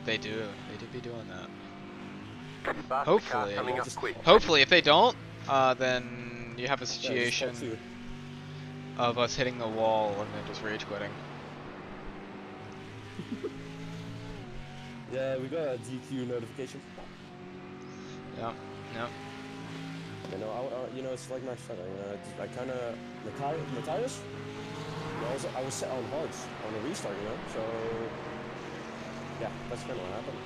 They do. They do be doing that. Fast car Hopefully. coming up quick. Hopefully, if they don't, then you have a Yeah, just situation fall of us hitting the wall and then just rage quitting. Yeah, we got a DQ notification. Yeah. Yeah. You know, you know, it's like Max said. You know, I kind of my tires. You know, I was set on hards on a restart. You know, so yeah, that's kind of what happened.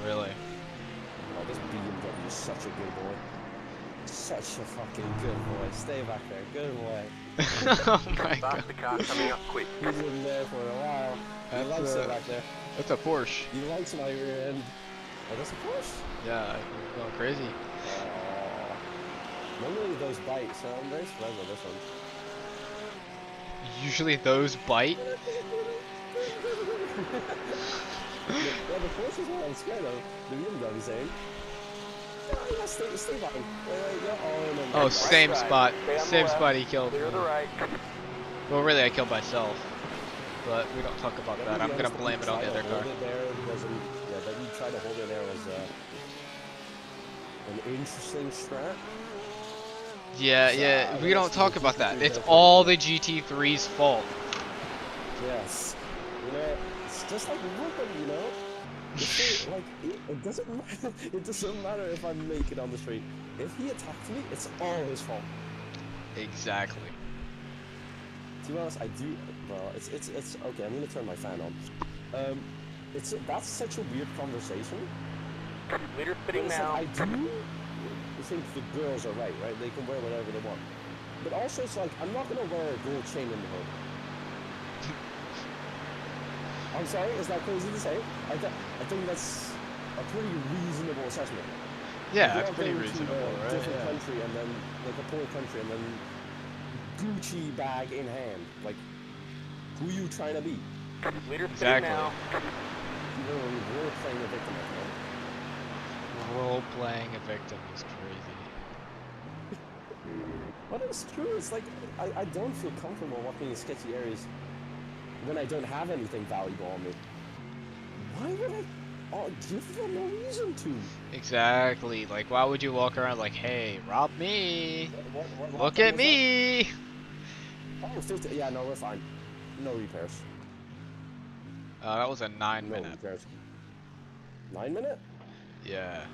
Really? Oh, this BMW is such a good boy. Such a fucking good boy. Stay back there, good boy. Oh my god. Faster car coming up quick. He's in there for a while. He likes it back there. That's a Porsche. He likes my rear end. Oh, that's a Porsche? Yeah, you're going crazy. Normally those bite, so I'm very surprised by this one. Usually those bite. Yeah, the Porsche is what I'm scared of. The BMW saying. Oh, yeah, stay behind. Oh, same right. spot. Stay on the Same left. spot he killed Clear me. the right. Well, really, I killed myself. But we don't talk about that. I'm gonna blame it on the other car. That you try to hold it there was an interesting strat. Yeah, yeah, we don't talk about that. It's all the GT3's fault. Yes. You know, it's just like Ruben, you know? It's like, it doesn't matter. It doesn't matter if I make it on the street. If he attacked me, it's all his fault. Exactly. To be honest, I do. Well, it's okay. I'm gonna turn my fan on. That's such a weird conversation. Leader spitting now. Like, I do think the girls are right? They can wear whatever they want. But also, it's like, I'm not gonna wear a gold chain in the hood. I'm sorry, is that crazy to say? I think that's a pretty reasonable assessment. Yeah, that's pretty reasonable, right? Different country and then, like a poor country, and then Gucci bag in hand. Like, who you trying to be? Leader spitting Exactly. now. You know, we're playing a victim at the moment. Role playing a victim is crazy. But it's true, it's like, I don't feel comfortable walking in sketchy areas when I don't have anything valuable on me. Why would I give them no reason to? Exactly. Like, why would you walk around like, hey, rob me? What Look at me! Oh, 50. Yeah, no, we're fine. No repairs. That was a 9 No minute. repairs. 9 minute? Yeah.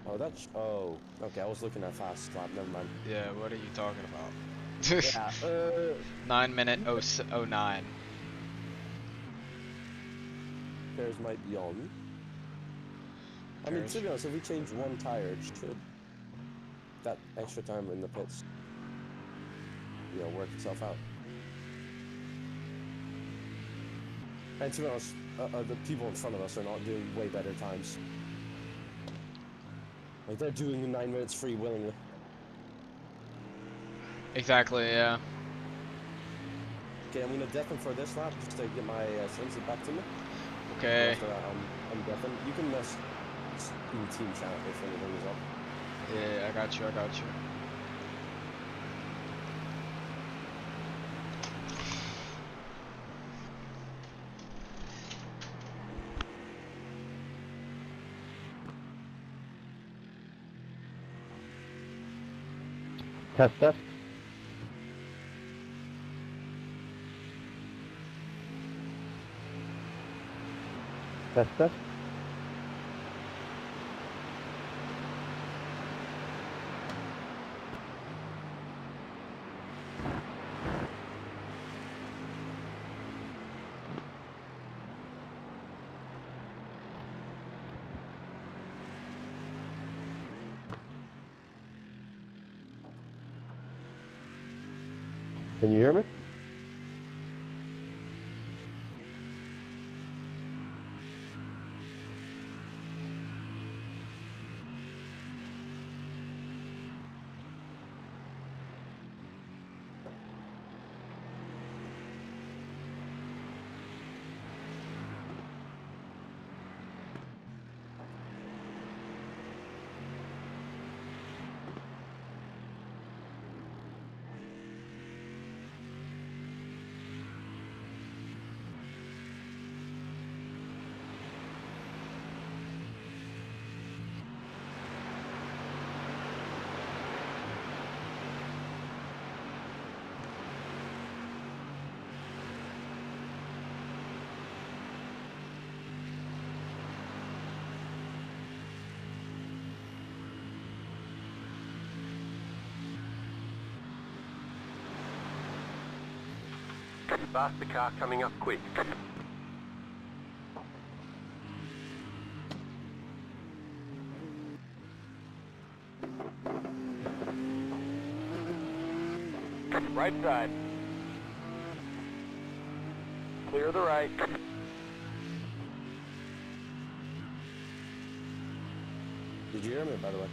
Oh, that's. Oh, okay. I was looking at fast slap. Never mind. Yeah, what are you talking about? Yeah. 9 minute 09. Repairs might be on. I mean, to be honest, if we change one tire, it should. That extra time in the pits, you know, work itself out. And to be honest, the people in front of us are not doing way better times. Like, they're doing 9 minutes free willingly. Exactly, yeah. Okay, I'm gonna deafen for this lap just to get my senses back to me. Okay. After I'm deafen. You can in team chat if anything is up. Yeah, I got you, I got you. Test, test. Test, test. Can you hear me? Faster car coming up quick. Right side. Clear the right. Did you hear me, by the way?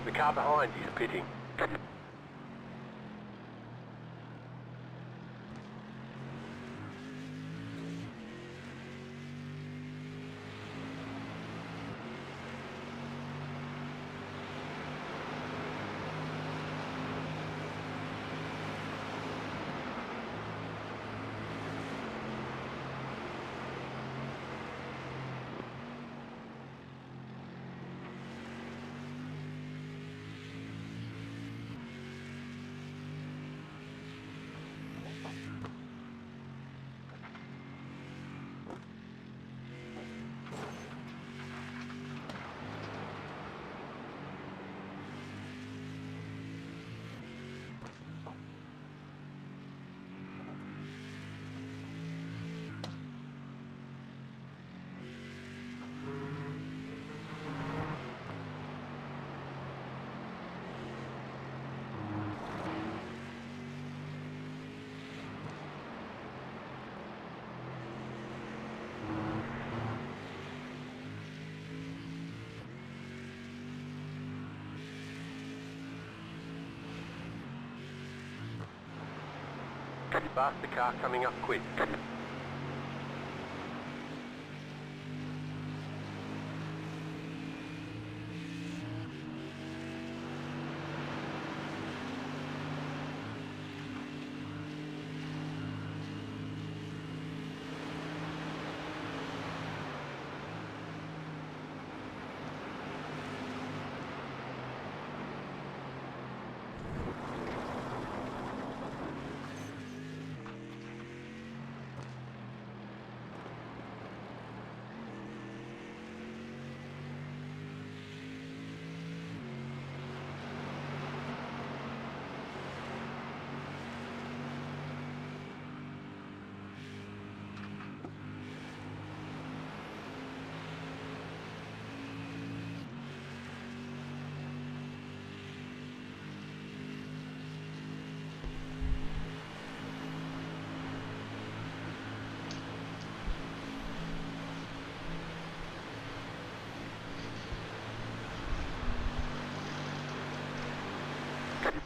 The car behind is pitting. Faster car coming up quick.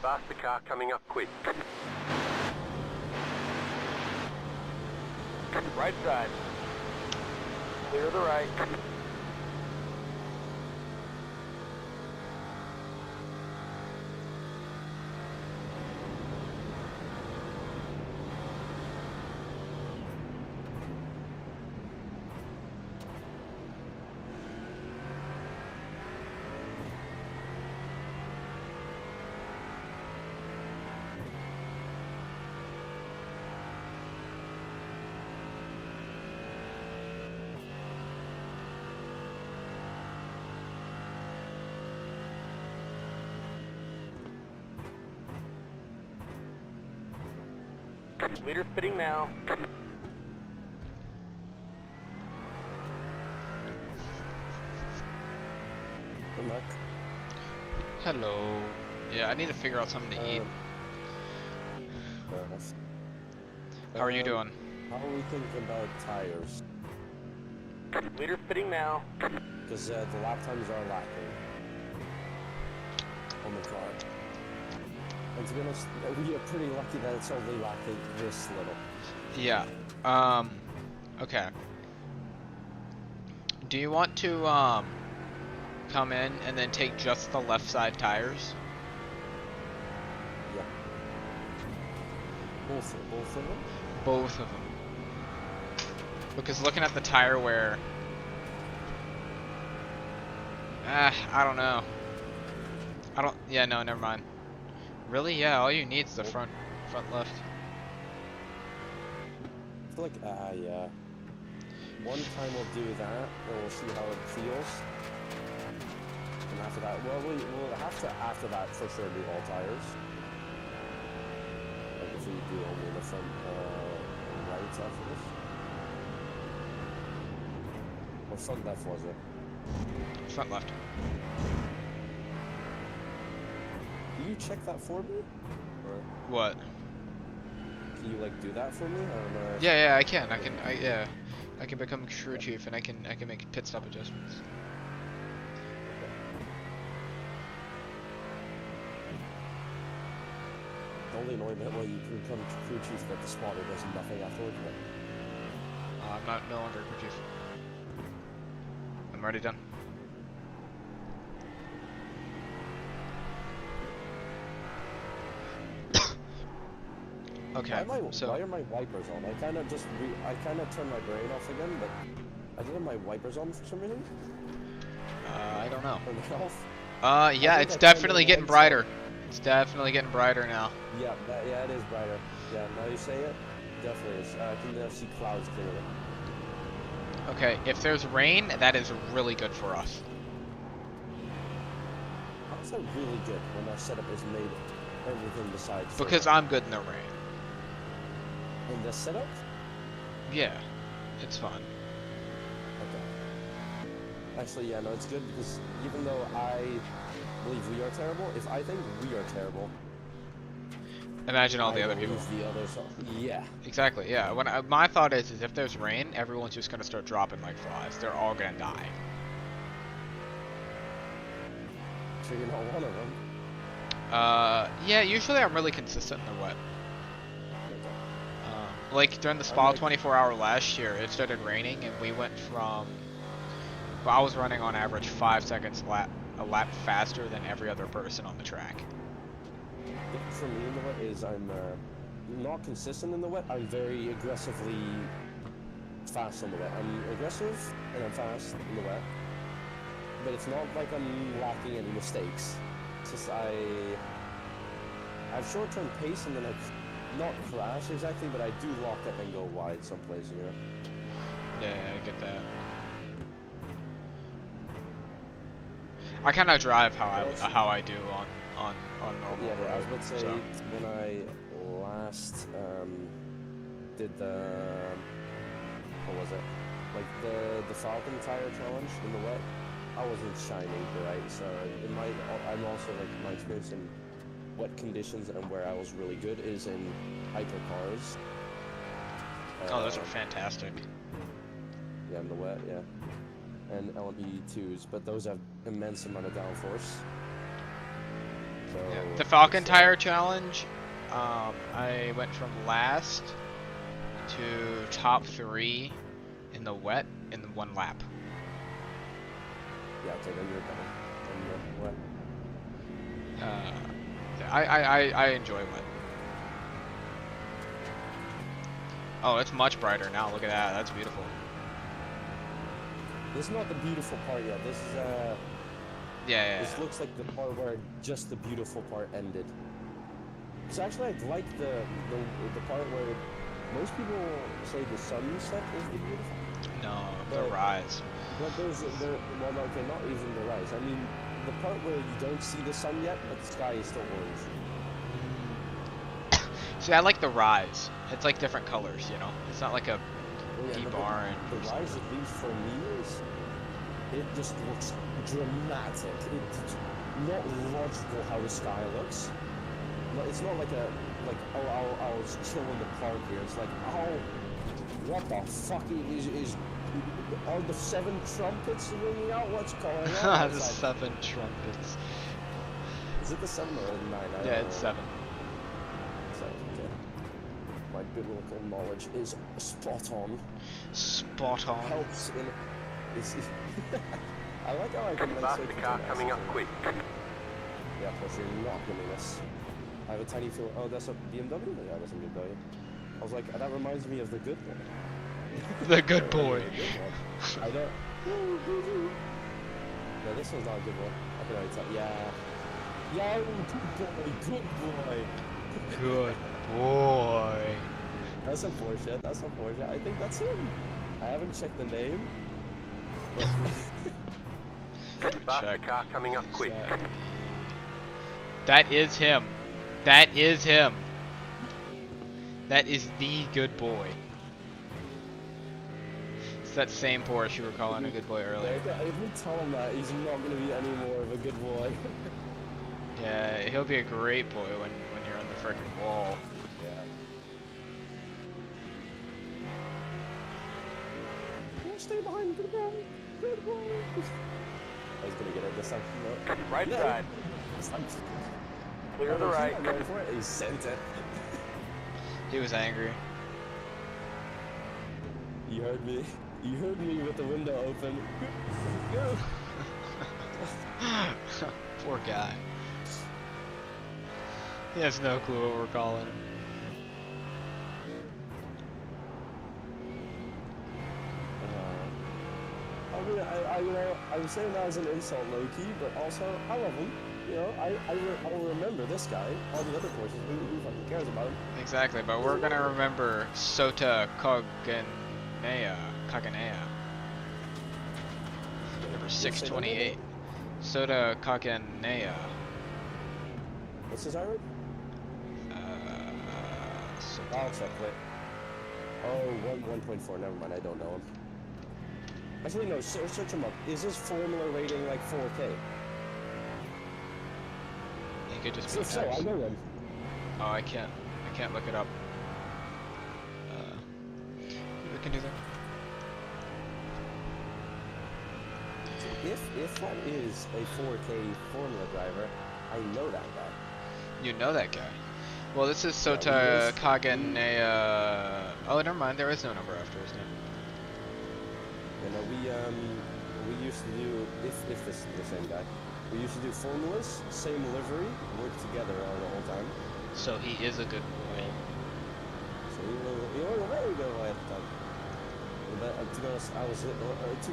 Faster car coming up quick. Right side. Clear the right. Leader fitting now. Good luck. Hello. Yeah, I need to figure out something to eat. Fair enough. How are you doing? How are we thinking about tires? Leader fitting now. Because the lap times are lacking on the car. And to be honest, we are pretty lucky that it's only lacking this little. Yeah. Okay. Do you want to, come in and then take just the left side tires? Yeah. Both of them? Both of them. Because looking at the tire wear... I don't know. Yeah, no, never mind. Really? Yeah, all you need is the front left. I feel like, yeah. One time we'll do that, and we'll see how it feels. And after that, well, we'll have to, after that, for sure, do all tires. Like, if we do only the front, right after this. Or front left, was it? Front left. Can you check that for me? Or What? can you, like, do that for me? I don't know. Yeah, I can. Yeah. I can become crew chief and I can make pit stop adjustments. The only annoying bit when you can become crew chief that the spotter does nothing afterwards. I'm no longer crew chief. I'm already done. Okay, Why so are my wipers on? I kind of turned my brain off again, but I didn't have my wipers on for some reason. I don't know. Turn them off. Yeah, think it's I turned definitely the getting lights brighter. on. It's definitely getting brighter now. Yeah, yeah, it is brighter. Yeah, now you say it, definitely is. I can now see clouds clearly. Okay, if there's rain, that is really good for us. How is that really good when our setup is made everything besides? Because I'm good in the rain. In the setup? Yeah, it's fun. Okay. Actually, yeah, no, it's good because even though I believe we are terrible, if I think we are terrible, Imagine all the I other people. believe the others are. Yeah. Exactly, yeah. My thought is if there's rain, everyone's just gonna start dropping like flies. They're all gonna die. So you're not one of them. Yeah, usually I'm really consistent in the wet. Like during the Spa 24-hour last year, it started raining and we went from, well, I was running on average 5 seconds a lap faster than every other person on the track. For me in the wet is I'm not consistent in the wet. I'm very aggressively fast on the wet. I'm aggressive and I'm fast in the wet. But it's not like I'm lacking any mistakes. It's just I have short-term pace and then I not crash exactly, but I do lock up and go wide someplace, you know? Yeah, I get that. I kind of drive how I do on normal Yeah, road. I was about to say, so. when I last did the, what was it? Like the Falcon tire challenge in the wet, I wasn't shining bright, so I'm also like my experience in wet conditions and where I was really good is in hypercars. Oh, those are fantastic. Yeah, in the wet, yeah. And LMP2s, but those have immense amount of downforce. So Yeah. The Falcon it's, Tire Challenge, I went from last to top 3 in the wet in 1 lap. Yeah, okay, then you're better. Then what? I enjoy wet. Oh, it's much brighter now. Look at that. That's beautiful. This is not the beautiful part yet. This is Yeah. This looks like the part where just the beautiful part ended. So actually, I like the part where most people say the sunset is the beautiful. No, the But- rise. But well, no, okay, not even the rise. I mean, the part where you don't see the sun yet, but the sky is still orange. See, I like the rise. It's like different colors, you know? It's not like a Oh, yeah, deep but orange. The rise, at least for me, is it just looks dramatic. It's not logical how the sky looks. No, it's not like I'll chill in the park here. It's like, oh, what the fuck is are the 7 trumpets ringing out? What's going on? The outside? 7 trumpets. Is it the 7 or the 9? Yeah, it's 7. So, okay. My biblical knowledge is spot on. Spot on. Helps in. I like how I can like Faster car coming up quick. Yeah, plus you're not gonna miss. I have a tiny feel. Oh, that's a BMW? Yeah, that's a BMW. I was like, that reminds me of the good one. The good boy. I don't. No, this one's not a good one. I can already tell. Yeah. Yeah, good boy. Good boy. That's a Porsche. That's a Porsche. I think that's him. I haven't checked the name. Faster Check. car coming up quick. That is him. That is him. That is the good boy. It's that same Porsche you were calling a good boy earlier. If we tell him that, he's not going to be any more of a good boy. Yeah, he'll be a great boy when you're on the frickin' wall. Yeah. Stay behind, good boy. Good boy. I was going to get it this time. No. Right Yeah. side. This time. Clear the right. I'm going for it. He sent it. He was angry. You heard me. You heard me with the window open. Go. Poor guy. He has no clue what we're calling him. I was saying that as an insult, low-key, but also, I love him. You know, I will remember this guy. All the other Porsches, who fucking cares about him? Exactly, but we're gonna remember Sota Kaganea. Number 628. Sota Kaganea. What's his irate? I'll check it. Oh, 1.4, never mind, I don't know him. Actually, no, search him up. Is his Formula rating like 4K? He could just be If so, I know him. Oh, I can't look it up. We can do that. If that is a 4K Formula driver, I know that guy. You know that guy. Well, this is Yeah, Sota Kaganea. Oh, never mind. There is no number after his name. You know, we used to do, if this is the same guy, we used to do formulas, same livery, work together all the whole time. So he is a good boy. So he was a very good boy at the time. But to be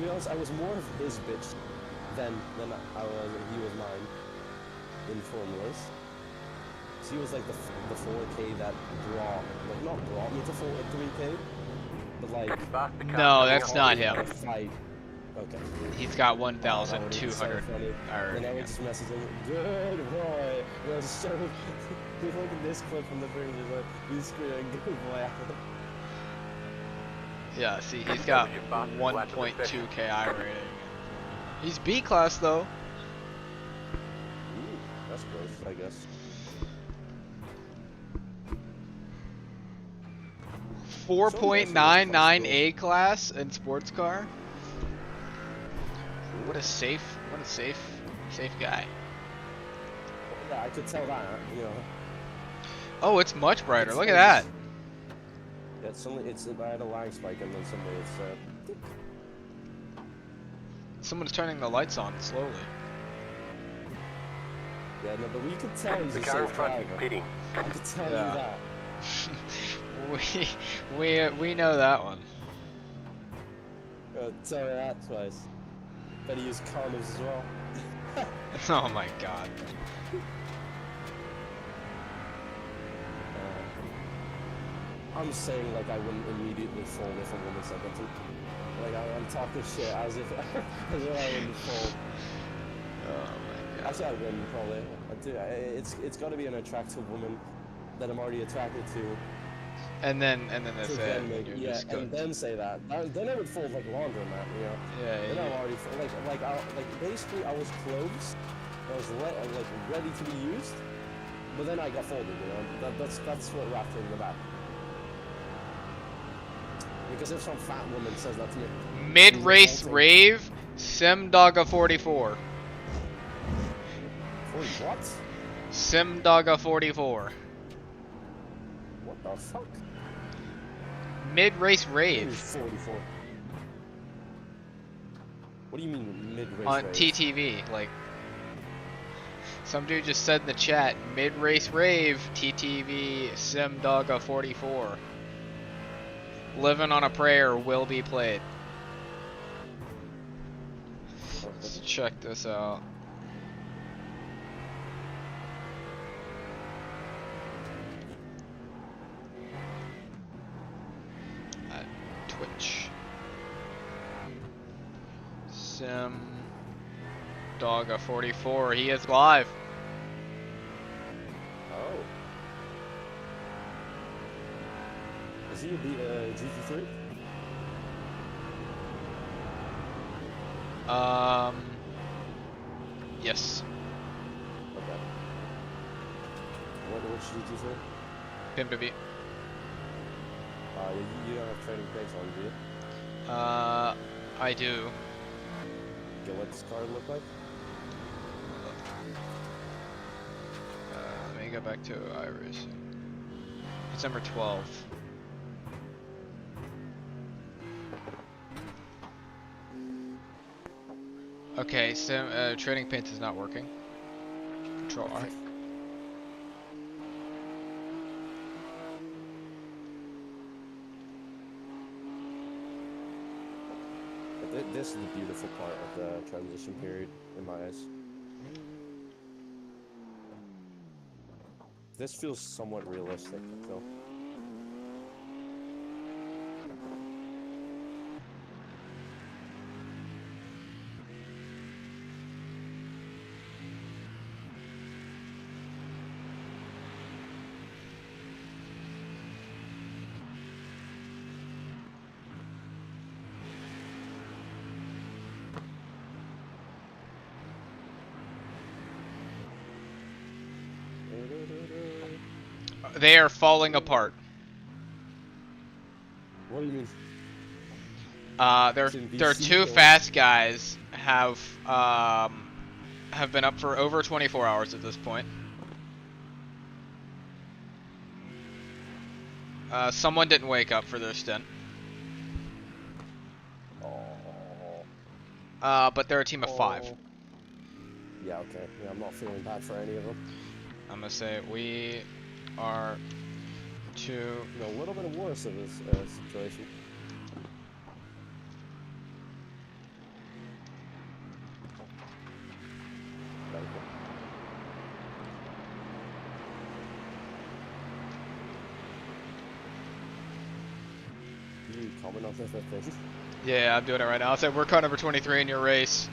honest, I was more of his bitch than he was mine in formulas. So he was like the 4K that not brought me to 3K, but like. Faster car No, coming that's up not quick. him. Okay. He's got That would be 1,200. so funny. Or, Then I would just message him, good boy. And I was so, look at this clip from the previous one. He's screaming, good boy. yeah, see, he's got 1.2 KI rating. He's B class though. Ooh, that's close, I guess. 4.99 A class in sports car. What a safe guy. Yeah, I could tell that, you know. Oh, it's much brighter. It's Look at only that. just- Yeah, suddenly I had a lag spike and then suddenly it's Someone's turning the lights on slowly. yeah, no, but we could tell he's The a car in safe front, driver. pitting. I could tell Yeah. you that. we know that one. Tell you that twice. Bet he used condoms as well. Oh my god. I'm saying like I wouldn't immediately fold if a woman said that to me. Like I'm talking shit as if I wouldn't fold. Oh my god. Actually, I wouldn't probably. It's got to be an attractive woman that I'm already attracted to. And then that's To it. then And make, you're yeah, just and cooked. then say that. Then I would fold like laundromat, you know. Yeah, Then I'm yeah. already like basically I was closed. I was like ready to be used, but then I got folded. You know, that's what wrapped me in the back. Because if some fat woman says that to me, Mid-race Revolting. rave, Simdogga 44. 40 what? Simdogga 44. What the fuck? Mid-race What rave is 44? What do you mean mid-race on rave? TTV. Like, some dude just said in the chat, mid-race rave, TTV, Simdogga 44. Living on a Prayer will be played. Let's check this out. At Twitch. Simdogga 44, he is live. Oh. Is he a GT3? Yes. Okay. Which GT3? Pim to be. You don't have training plates on, do you? I do. Okay, what does this car look like? Let me go back to iRacing. It's number 12. Okay, so trading paint is not working. Control R. But this is the beautiful part of the transition period, in my eyes. This feels somewhat realistic, though. They are falling apart. What do you mean? Their two fast guys have been up for over 24 hours at this point. Someone didn't wake up for their stint. But they're a team of 5. Yeah, okay. Yeah, I'm not feeling bad for any of them. I'm gonna say we are two. You know, a little bit worse of this situation. You comment on this thing? Yeah, I'm doing it right now. I'll say we're car number 23 in your race.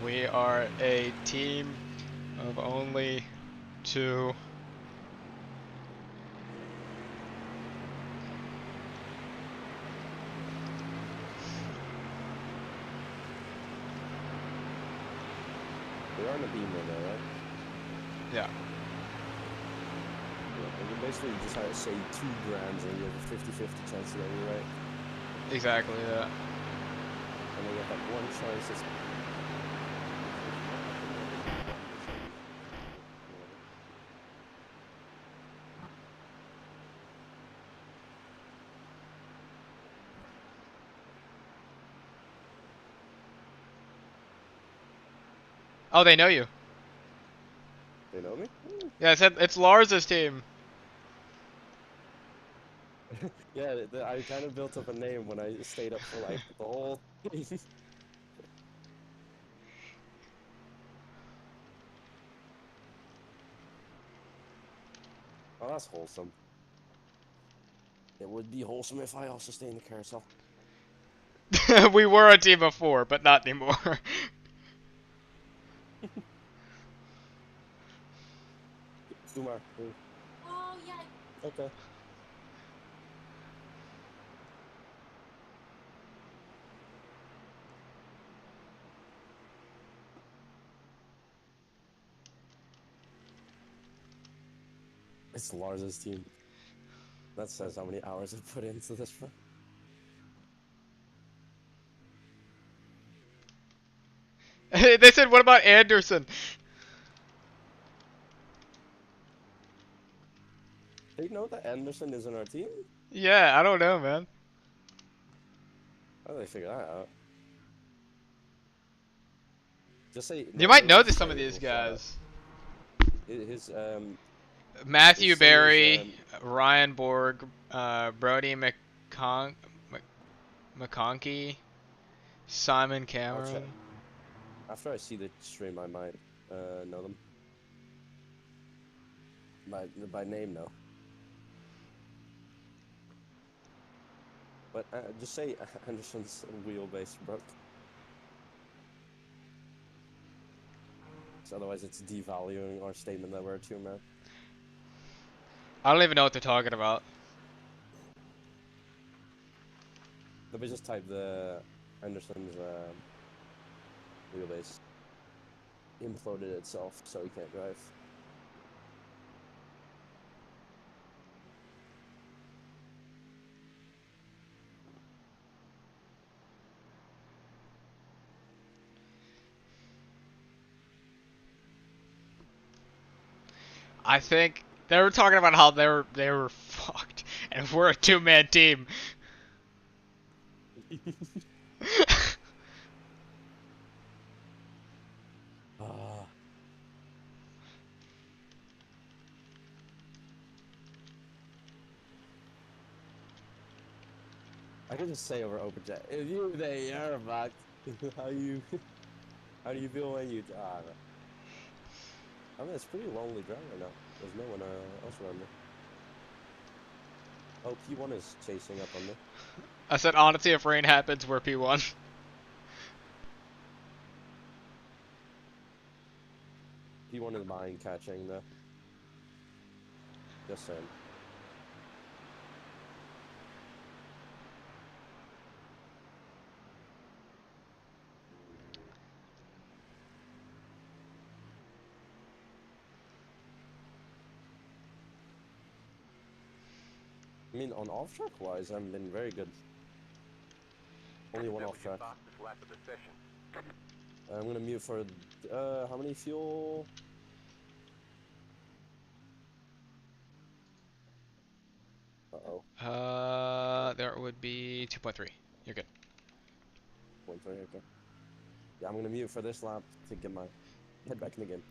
We are a team of only 2. We're on the beam right now, right? Yeah. And you basically just have to say 2 grams and you have a 50-50 chance of getting it right. Exactly, yeah. And then you have that one chance that's... Oh, they know you. They know me? Yeah, I said it's Lars's team. Yeah, I kind of built up a name when I stayed up for like the whole thing. Oh, that's wholesome. It would be wholesome if I also stay in the carousel. We were a team before, but not anymore. Sumar. Oh, yeah. Okay. It's Lars's team. That says how many hours I put into this one. They said, what about Anderson? They know that Anderson is in our team? Yeah, I don't know, man. How do they figure that out? Just say You no. might know Just some say of a these little shout out. guys. His Matthew thing is Barry, Ryan Borg, Brody McConkey, Simon I'll check. Cameron. After I see the stream, I might know them. By name, no. But just say Anderson's wheelbase broke. So otherwise, it's devaluing our statement that we're a two-man. I don't even know what they're talking about. Let me just type the Anderson's wheelbase imploded itself, so he can't drive. I think they were talking about how they were fucked, and we're a two-man team. Ah. I could just say over open chat, if you they are fucked, how how do you feel when you I mean, it's pretty lonely drive right now. There's no one else around me. Oh, P1 is chasing up on me. I said, honestly, if rain happens, we're P1. P1 is mine catching though. Just saying. I mean, on off-track wise, I've been very good. Only one off-track. I'm gonna mute for, how many fuel? Uh-oh. There would be 2.3. You're good. 0.3, okay. Yeah, I'm gonna mute for this lap to get my head back in the game.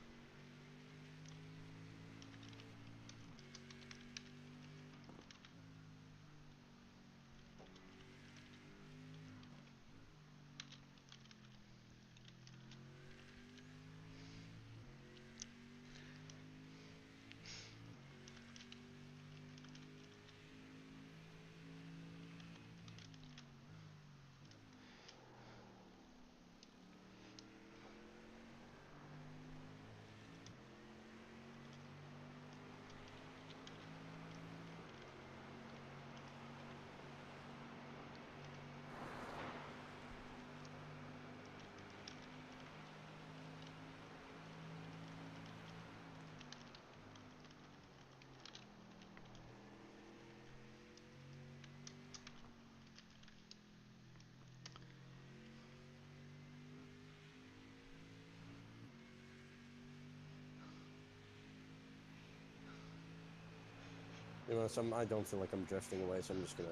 You know, I don't feel like I'm drifting away, so I'm just gonna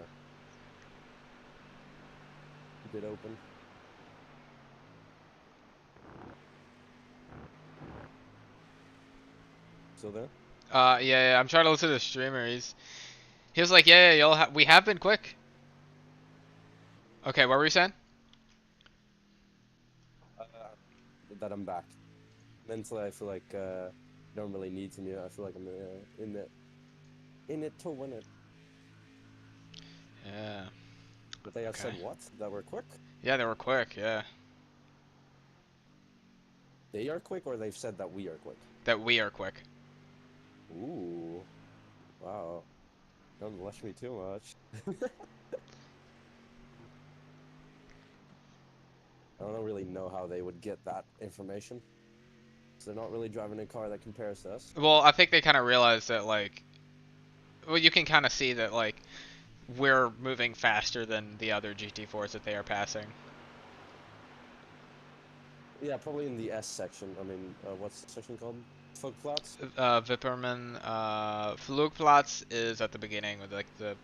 keep it open. still there? Yeah, I'm trying to listen to the streamer. He was like, yeah, we have been quick. Okay, what were you saying? Uh, that I'm back. Mentally, I feel like I don't really need to mute. I feel like I'm in it to win it. Yeah. But they have Okay. said what? That we're quick? Yeah, they were quick. Yeah. They are quick, or they've said that we are quick? That we are quick. Ooh. Wow. Don't blush me too much. I don't really know how they would get that information. So they're not really driving a car that compares to us. Well, I think they kind of realized that, like, well, you can kind of see that, like, we're moving faster than the other GT4s that they are passing. Yeah, probably in the S section. I mean, what's the section called? Flugplatz? Vipperman, Flugplatz is at the beginning with, like, the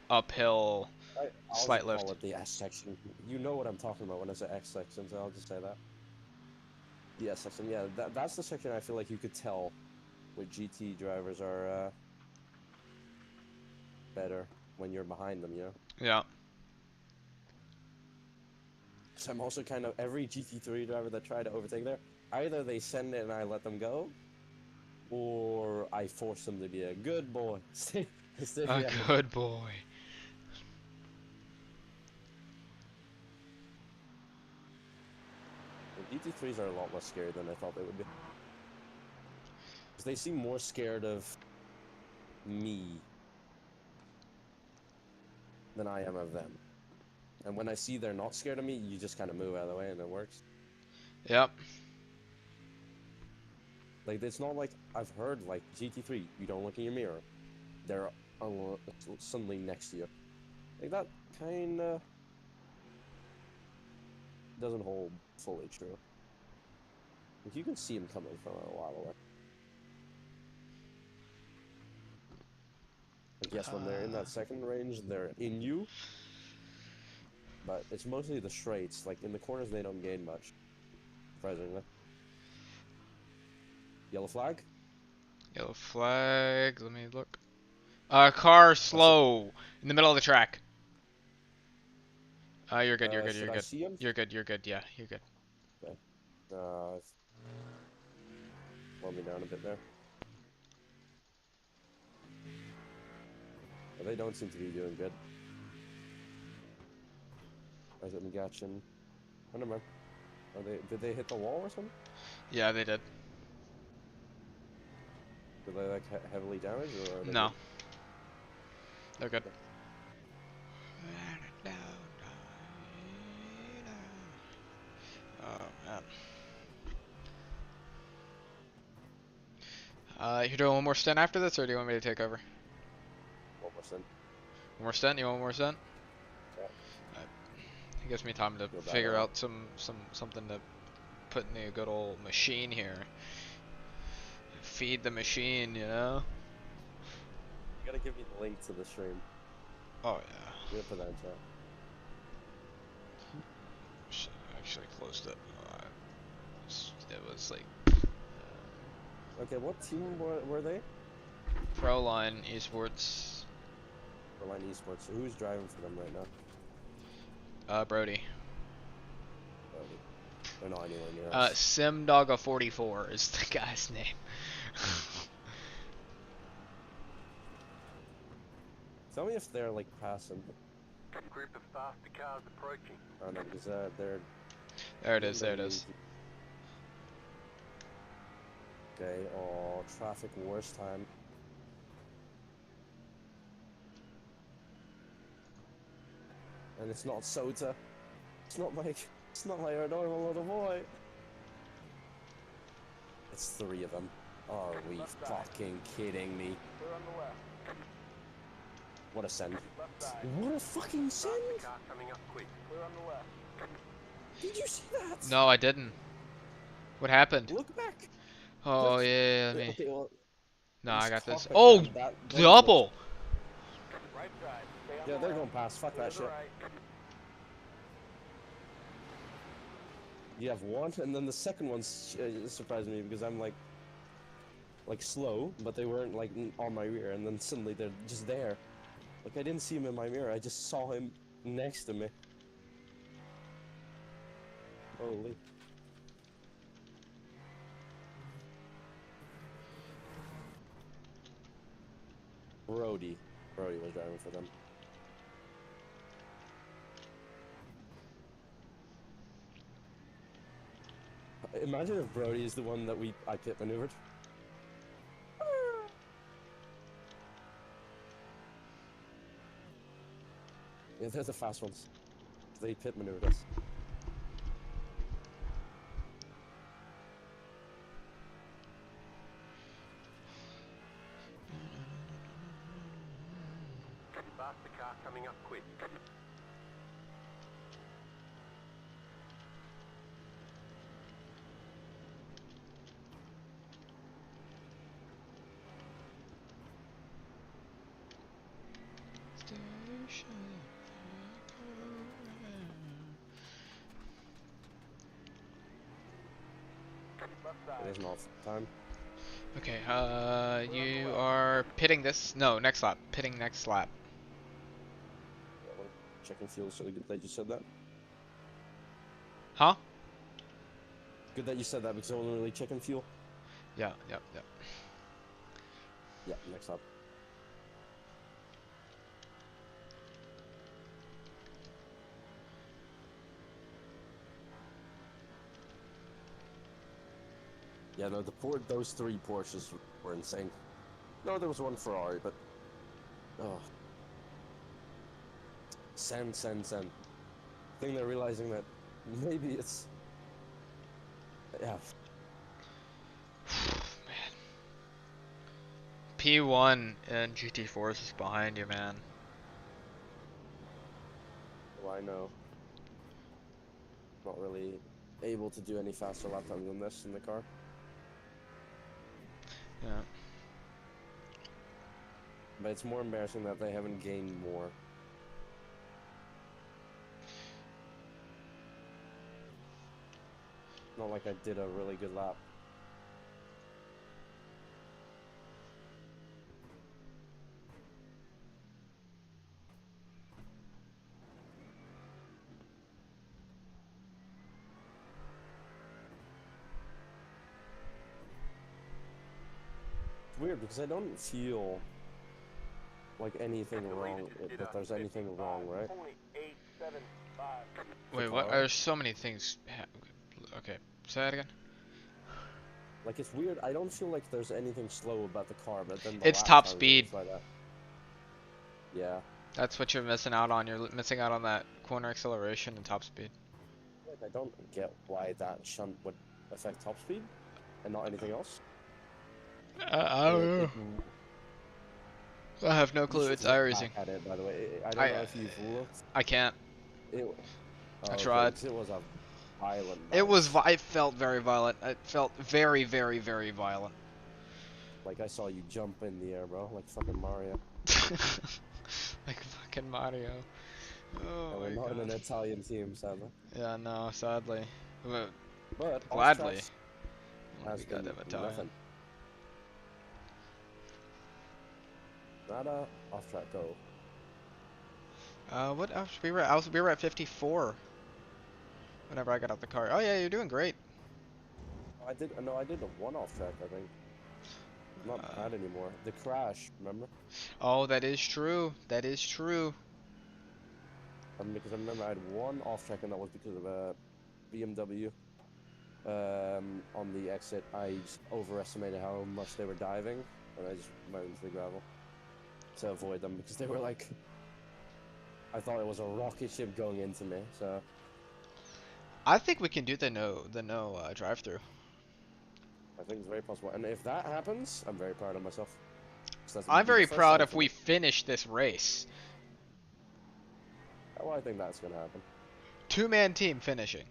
uphill I'll slight just lift. call it the S section. You know what I'm talking about when I say X section, so I'll just say that. The S section, yeah, that's the section I feel like you could tell with GT drivers are better when you're behind them, you know? Yeah. So I'm also kind of, every GT3 driver that tried to overtake there, either they send it and I let them go, or I force them to be a good boy. Stay A behind. good boy. The GT3s are a lot less scary than I thought they would be. Because they seem more scared of me than I am of them. And when I see they're not scared of me, you just kind of move out of the way and it works. Yep. Like, it's not like I've heard, like, GT3, you don't look in your mirror. They're suddenly next to you. Like, that kind of doesn't hold fully true. Like, you can see them coming from a while away. I guess when they're in that second range, they're in you. But it's mostly the straights. Like, in the corners, they don't gain much. Surprisingly. Yellow flag? Yellow flag. Let me look. Car slow in the middle of the track. You're good. You're good. You're Should I good. see him? You're good. You're good. Yeah, you're good. Okay. Slow me down a bit there. They don't seem to be doing good. Is it Mgachin? I don't know. Did they hit the wall or something? Yeah, they did. Did they like heavily damaged or are they No. good? They're good. Oh man. You doing one more stint after this, or do you want me to take over? 1%. One more stint? You want one more stint? Yeah. It gives me time to Feel bad figure about out something to put in the good old machine here. Feed the machine, you know? You gotta give me the link to the stream. Oh yeah. You gotta put that in chat. Shit, I actually closed it. It was like Okay, what team were they? Proline Esports. Berlin Esports. Who's driving for them right now? Brody. Brody. They're not anywhere near us. SimDogga44 is the guy's name. Tell me if they're like passing. Group of faster cars approaching. Oh no, because they're. There it is. There it is. Okay. Oh, traffic worst time. And it's not Sota. It's not my normal little boy. It's 3 of them. Are we fucking kidding me? Clear on the left. What a send. Left side. What a fucking send! Car coming up quick. Clear on the left. Did you see that? No, I didn't. What happened? Look back. Oh yeah, let me. Okay, well, No, I got this. Topic, Oh, man, that double. Right side. Stay on Yeah, the they're left. going past. Fuck Clear that to the shit. right. You have one, and then the second one surprised me because I'm like, like slow, but they weren't like on my rear, and then suddenly they're just there. Like I didn't see him in my mirror, I just saw him next to me. Holy. Brody was driving for them. Imagine if Brody is the one that I pit maneuvered. Yeah, they're the fast ones. They pit maneuvered us. Faster car coming up quick. It isn't off time. Okay, you are pitting this. No, next lap. Pitting next lap. Yeah, we're checking fuel, so good that you said that. Huh? Good that you said that because I wasn't really checking fuel. Yeah, yep, yep. Yeah, next up. Yeah, no, those three Porsches were insane. No, there was one Ferrari, but oh, send. I think they're realizing that maybe it's yeah. Man. P1 and GT4 is just behind you, man. Well, I know. Not really able to do any faster lap times than this in the car. Yeah. But it's more embarrassing that they haven't gained more. Not like I did a really good lap. It's weird because I don't feel like anything wrong, that there's anything wrong, right? Wait, what? There's so many things. Okay, say that again. Like, it's weird, I don't feel like there's anything slow about the car, but then the It's lap top times are speed. just like that. Yeah. That's what you're missing out on. You're missing out on that corner acceleration and top speed. Like, I don't get why that shunt would affect top speed and not anything else. I don't know. I have no You clue. should It's look iRacing. back at it, by the way. I don't know if you've looked. I can't. It, I okay, tried. 'cause it was a violent It was. bounce. It felt very violent. It felt very, very, very violent. Like, I saw you jump in the air, bro, like fucking Mario. Like fucking Mario. Oh And we're my not in an god. Italian team, sadly. Yeah, no, sadly. But Gladly. has been Goddamn Italian. nothing. Nada, off track go. What else? We were at 54. Whenever I got out the car. Oh yeah, you're doing great. I did a one off track, I think. Not bad anymore. The crash, remember? Oh, that is true. That is true. Because I remember I had one off track, and that was because of a BMW. On the exit, I just overestimated how much they were diving, and I just went into the gravel to avoid them because they were like, I thought it was a rocket ship going into me. So I think we can do the no drive-through. I think it's very possible. And if that happens, I'm very proud of myself. I'm very proud if we finish this race. Well, I think that's gonna happen. Two-man team finishing.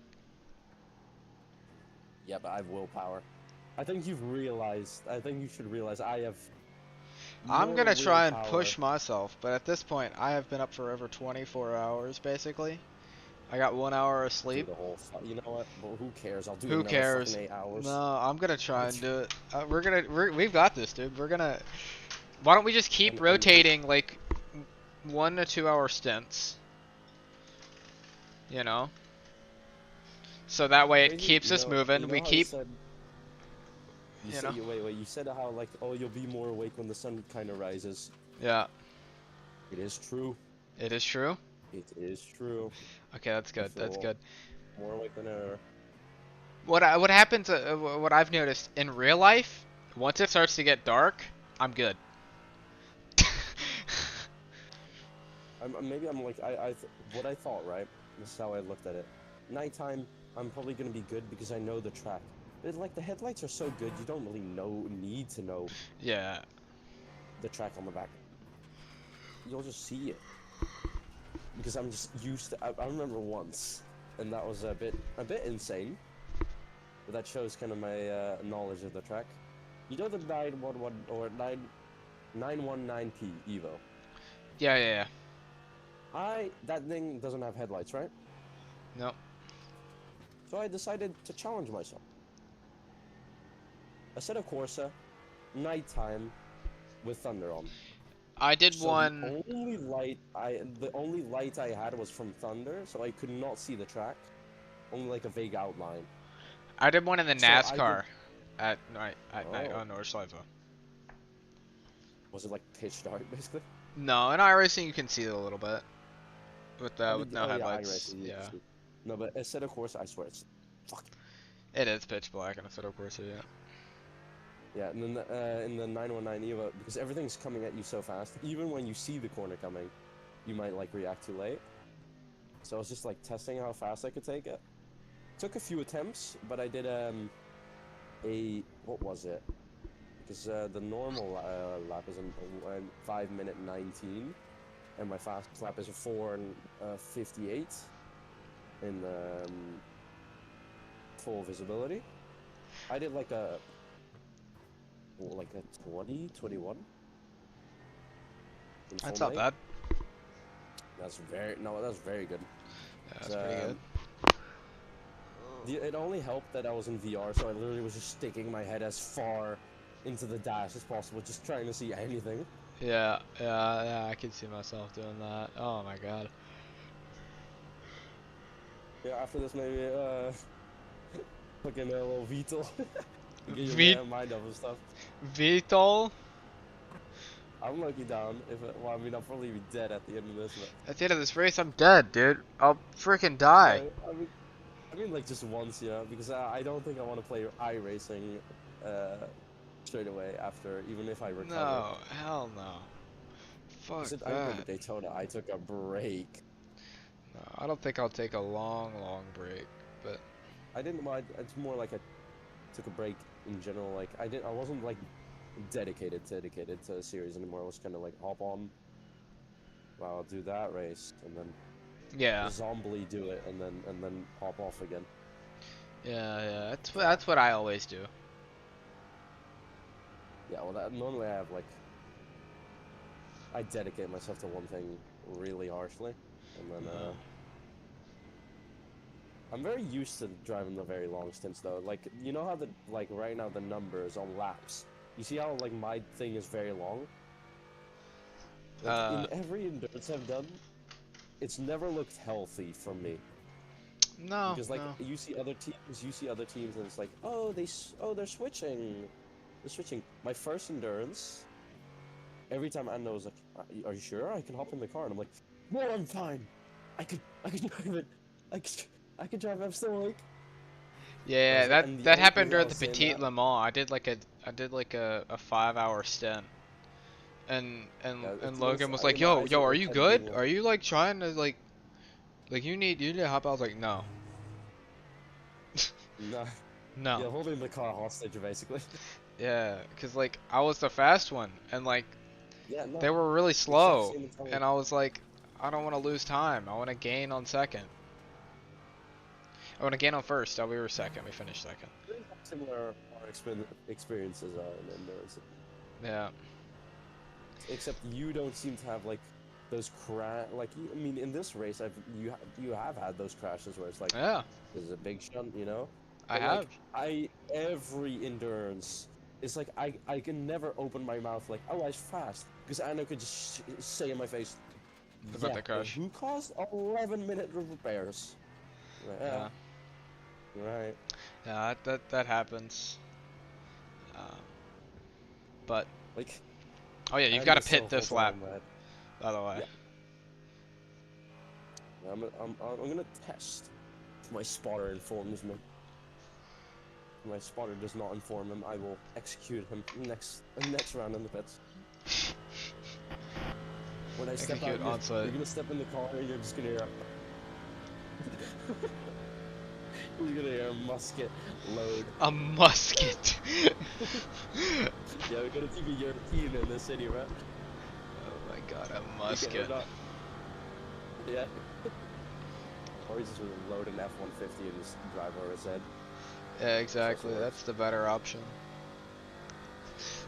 Yeah, but I have willpower. I think you should realize I have. I'm more gonna try and willpower. push myself, but at this point, I have been up for over 24 hours, basically. I got 1 hour of Do sleep. the whole. You know what? Well, who cares? I'll do Who another fucking cares? 8 hours. No, I'm gonna try and do it. We've got this, dude. Why don't we just keep And rotating like 1 to 2 hour stints? You know? So that way it crazy. keeps us moving. You We know how you keep, said. You you said know? you wait. You said how like you'll be more awake when the sun kind of rises. Yeah, It is true. it is true. It is true. Okay, that's I good. That's feel good. more awake than ever. What happens? What I've noticed in real life, once it starts to get dark, I'm good. Maybe I'm like what I thought, right? This is how I looked at it. Nighttime, I'm probably gonna be good because I know the track. But like the headlights are so good, you don't really need to know Yeah. the track on the back. You'll just see it because I'm just used to. I remember once, and that was a bit insane. But that shows kind of my knowledge of the track. You know the 911 or 919P Evo. Yeah. That thing doesn't have headlights, right? No. So I decided to challenge myself. I set a Corsa, nighttime, with thunder on. I did So one. the only light I had was from thunder, so I could not see the track. Only like a vague outline. I did one in the So I NASCAR at night Oh. on Nordschleife. Was it like pitch dark, basically? No, in iRacing you can see it a little bit with I with mean, no oh yeah, headlights. iRacing. Yeah, No, but a set of Corsa, I swear it's fuck. it is pitch black in a Assetto Corsa. Yeah. Yeah, and then in the 919 Evo, because everything's coming at you so fast, even when you see the corner coming, you might like react too late. So I was just like testing how fast I could take it. Took a few attempts, but I did what was it? Because the normal lap is a 5 minute 19, and my fast lap is a 4:58 in full visibility. I did like a 20, 21. That's not bad. That's very good. Yeah, that's pretty good. It only helped that I was in VR, so I literally was just sticking my head as far into the dash as possible, just trying to see anything. Yeah, I can see myself doing that. Oh my god. Yeah, after this maybe fucking a little VTOL. Get V your mind up and stuff. VTOL. I'm lucky down. Well, I mean, I'll probably be dead at the end of this. But At the end of this race, I'm dead, dude. I'll freaking die. no, I mean, like just once, you know, because I don't think I want to play iRacing straight away after, even if I recover. No, hell no. Fuck I remember that. Daytona. I took a break. No, I don't think I'll take a long break, but I didn't mind. It's more like I took a break in general. Like I wasn't like dedicated to a series anymore. I was kind of like hop on. Well, I'll do that race and then yeah. zombily do it and then hop off again. Yeah. That's what I always do. Yeah, well, normally I have like I dedicate myself to one thing really harshly, and then I'm very used to driving the very long stints though. Like you know how like right now the numbers on laps. You see how like my thing is very long. Like, in every endurance I've done, it's never looked healthy for me. No. Because like no. you see other teams, and it's like, they're switching. They're switching. My first endurance, every time Ando was like, "Are you sure? I can hop in the car." And I'm like, "No, I'm fine. I can drive it. I can drive. I'm still awake." Yeah, And the that only happened reason I during was the saying Petit that- Le Mans. I did like a 5-hour stint, and Logan was like, in my "Yo, eyes, are it you had been good? long. Are you like trying to like you need to hop out?" I was like, "No, Nah. no." Yeah, holding the car hostage basically. Yeah, cause like I was the fast one, and like Yeah, no. they were really Exact slow, same mentality. and I was like, I don't want to lose time. I want to gain on second. I want to gain on first. Oh, we were second. We finished second. Similar experiences are in endurance. Yeah. Except you don't seem to have like those like I mean, in this race, you have had those crashes where it's like Yeah, there's a big shunt, you know. I But have. like every endurance, it's like I can never open my mouth like, oh, I was fast, because Anna could just say in my face, About yeah, that but crash. who caused 11-minute repairs? Like, Yeah, right. yeah, that happens. Um, but Like oh yeah, you've got to Anna's pit so this lap, full-time, by the way. yeah. I'm gonna test if my spotter informs me. If my spotter does not inform him, I will execute him next round in the pits. When I step out, Execute on you're site. gonna step in the car and you're just gonna hear you're gonna hear a musket load. A musket. Yeah, we gotta keep a European in the city, right? Oh my god, a We're musket. not, yeah. Or he's just gonna load an F-150 and just drive over his head. Yeah, exactly. works. That's the better option.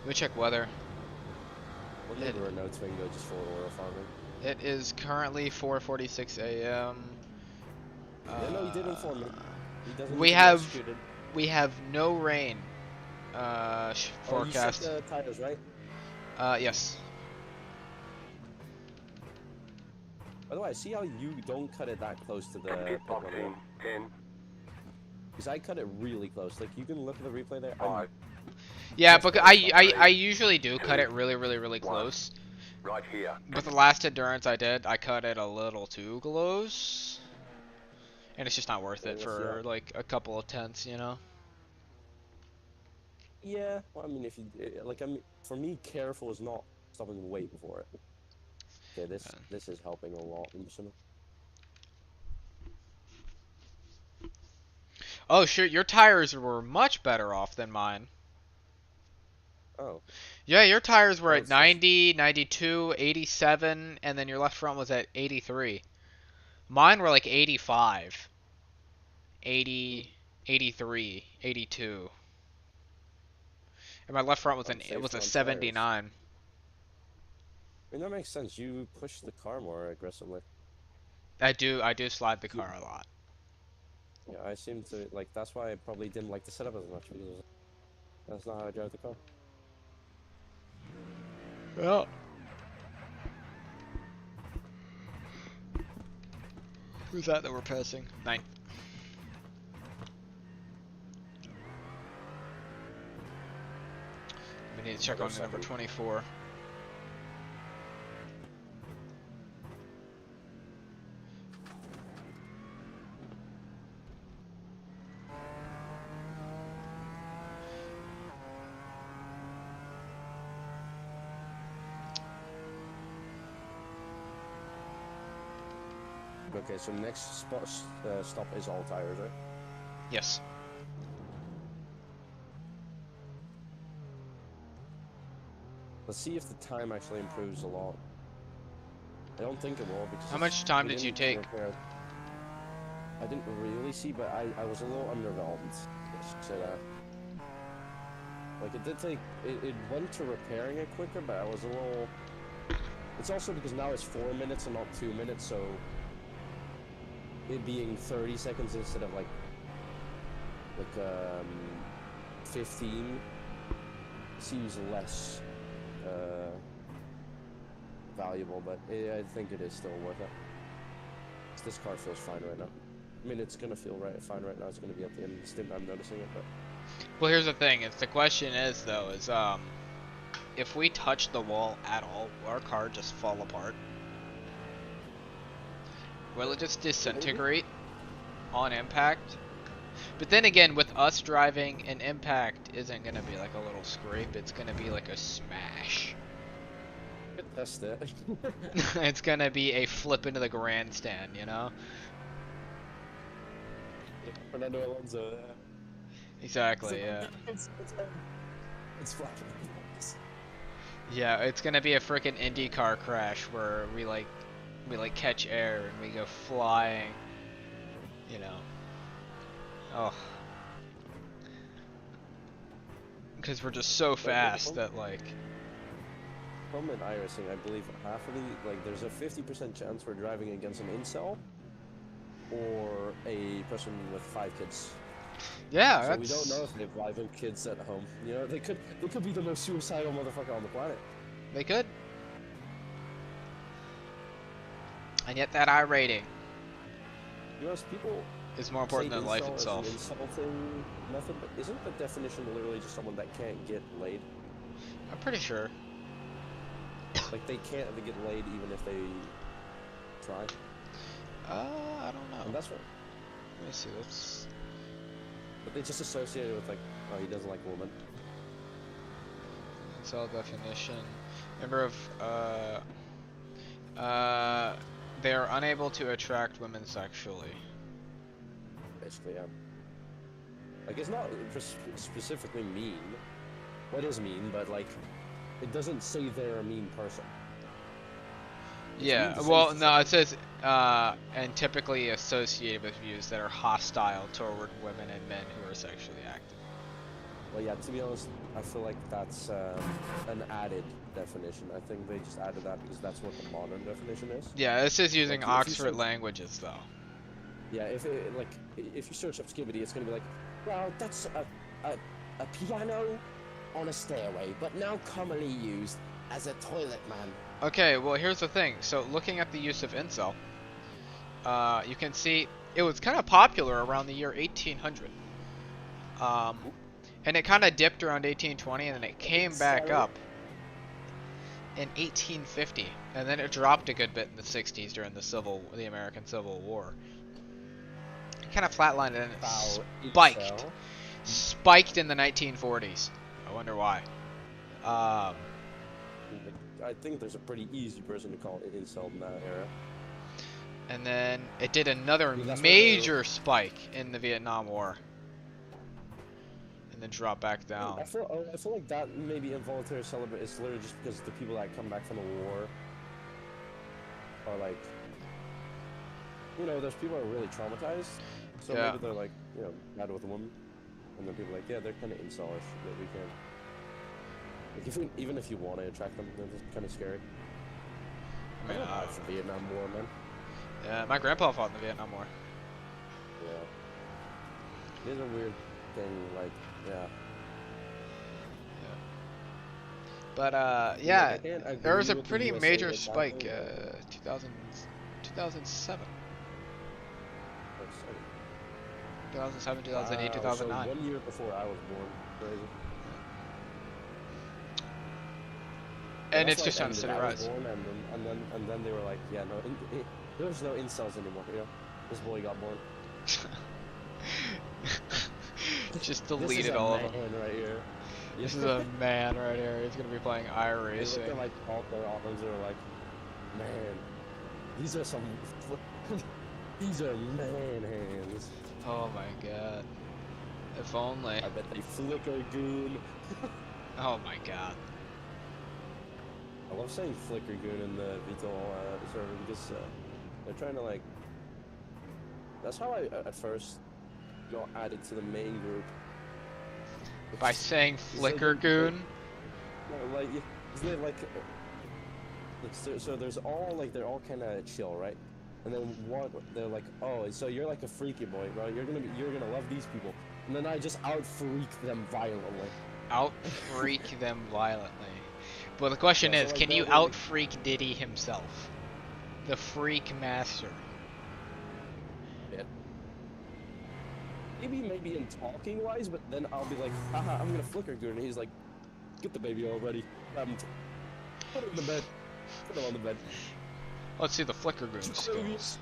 Let me check weather. What made the Renault Twingo just for oil farming? It is currently 4:46 a.m. Yeah, no, he did inform me. He doesn't need We to be have executed. no rain. Oh, you set Forecast. the tires, right? Yes. By the way, I see how you don't cut it that close to the pit line. 10, Because I cut it really close. Like, you can look at the replay there. 5, Yeah, just but about I usually do cut it really one. close. right here. But the last endurance I did, I cut it a little too close. And it's just not worth it for like a couple of tenths, you know? Yeah, well, I mean, if you like, I mean, for me, careful is not stopping way before it. Okay, this is helping a lot. I'm assuming. Oh shoot, your tires were much better off than mine. Oh, Yeah, your tires were well, at 90, 92, 87, and then your left front was at 83. Mine were like 85, 80, 83, 82. And my left front was it was safer a on tires. 79. I mean, that makes sense. You push the car more aggressively. I do slide the car a lot. Yeah, I seem to like. That's why I probably didn't like the setup as much because that's not how I drive the car. Yeah. Who's that we're passing? 9. We need to check on number 24. Okay, so next stop is all tires, right? Yes. Let's see if the time actually improves a lot. I don't think it will because. How much time did you take? I didn't really see, but I was a little underwhelmed. Let's say that. Like it did take it went to repairing it quicker, but I was a little. It's also because now it's 4 minutes and not 2 minutes, so it being 30 seconds instead of like 15 seems less valuable, but I think it is still worth it. This car feels fine right now. I mean, it's gonna feel fine right now. It's gonna be at the end of the stint. I'm noticing it, but. Well, here's the thing. The question is though, if we touch the wall at all, will our car just fall apart? Will it just disintegrate on impact? But then again, with us driving, an impact isn't gonna be like a little scrape. It's gonna be like a smash. Test it. It's gonna be a flip into the grandstand, you know? Fernando Alonso. Exactly, yeah. It's flashing. Yeah, it's gonna be a freaking IndyCar crash where we catch air and we go flying, you know. Oh. Because we're just so fast that like. problem in iRacing, I believe half of the, like, there's a 50% chance we're driving against an incel or a person with 5 kids. Yeah, So that's... we don't know if they have wife and kids at home. You know, they could be the most suicidal motherfucker on the planet. They could. And yet that I rating You know, people is more important say than life incel itself. is an insulting method, but isn't the definition literally just someone that can't get laid? I'm pretty sure. Like, they can't get laid even if they try? I don't know. And that's what... Let me see, let's... But they just associate it with, like, oh, he doesn't like women. Incel definition. Member of, they are unable to attract women sexually. Basically, yeah. Like, it's not specifically mean. What is mean, but, like, it doesn't say they're a mean person. Yeah, well, no, it says, and typically associated with views that are hostile toward women and men who are sexually active. Well, yeah, to be honest, I feel like that's an added definition. I think they just added that because that's what the modern definition is. Yeah, this is using Like, if you Oxford search- languages, though. Yeah, if you search up Skibbity, it's gonna be like, well, that's a piano on a stairway, but now commonly used as a toilet man. Okay, well, here's the thing. So, looking at the use of incel, you can see it was kind of popular around the year 1800. And it kind of dipped around 1820, and then it came back up in 1850, and then it dropped a good bit in the 60s during the American Civil War. It kind of flatlined, and it spiked in the 1940s. I wonder why. I think there's a pretty easy person to call it incel in that era. And then it did another That's major spike in the Vietnam War. And then drop back down. I feel like that maybe involuntary celibate is literally just because the people that come back from the war are like, you know, those people are really traumatized. So Yeah. maybe they're like, you know, mad with a woman, and then people are like, yeah, they're kind of incelish that we can't. Like, even if you want to attract them, they're just kind of scary. I don't know for Vietnam War, man. Yeah, my grandpa fought in the Vietnam War. Yeah. It is a weird thing, like, yeah. But yeah, there was a pretty major spike, 2007. 2007, 2008, 2009. So 1 year before I was born. Crazy. And it's That's just like on a steady I was rise. born, and then they were like, yeah, no, there's no incels anymore. You know, this boy got born. Just deleted all of them. This is a man right here. This is a man right here. He's gonna be playing They iRacing. look at like all their arms. They're like, man, these are some, these are man hands. Oh my god. If only. I bet they flicker goon. Oh my god. I love saying flicker goon in the VTOL server because they're trying to like. That's how I at first got added to the main group. By saying flicker goon? No, like, isn't it like so there's all like they're all kind of chill, right? And then one, they're like, oh, so you're like a freaky boy, right? You're gonna love these people. And then I just out freak them violently. Out freak them violently. Well, the question Yeah, is, so, like, can you they'll, out like- freak Diddy himself? The freak master. Yeah. Maybe in talking wise, but then I'll be like, haha, I'm gonna flicker goon, and he's like, get the baby already. Put him in the bed. Put him on the bed. Let's see the flicker goon skills.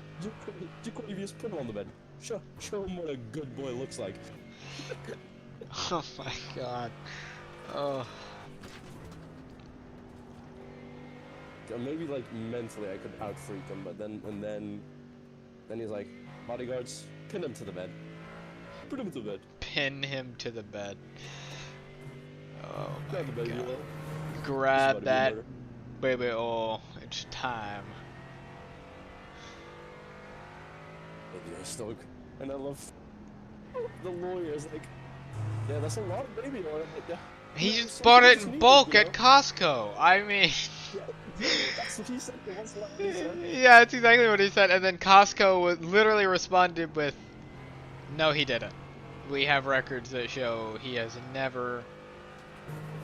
Jaquavius, put him on the bed. Show him what a good boy looks like. Oh my god. Oh. Maybe like mentally I could out freak him, but then he's like, bodyguards, pin him to the bed. Put him to the bed. Pin him to the bed. Oh my Grab the baby god. oil. Grab This is about that to be murder. baby oil. It's time. Baby oil stoke. And I love the lawyer's like, yeah, that's a lot of baby oil. I'm like, yeah. He yeah, just some bought people it just in need bulk you at know? Costco. I mean, That's what he said. It wasn't what he said. Yeah, that's exactly what he said. And then Costco literally responded with, "No, he didn't. We have records that show he has never."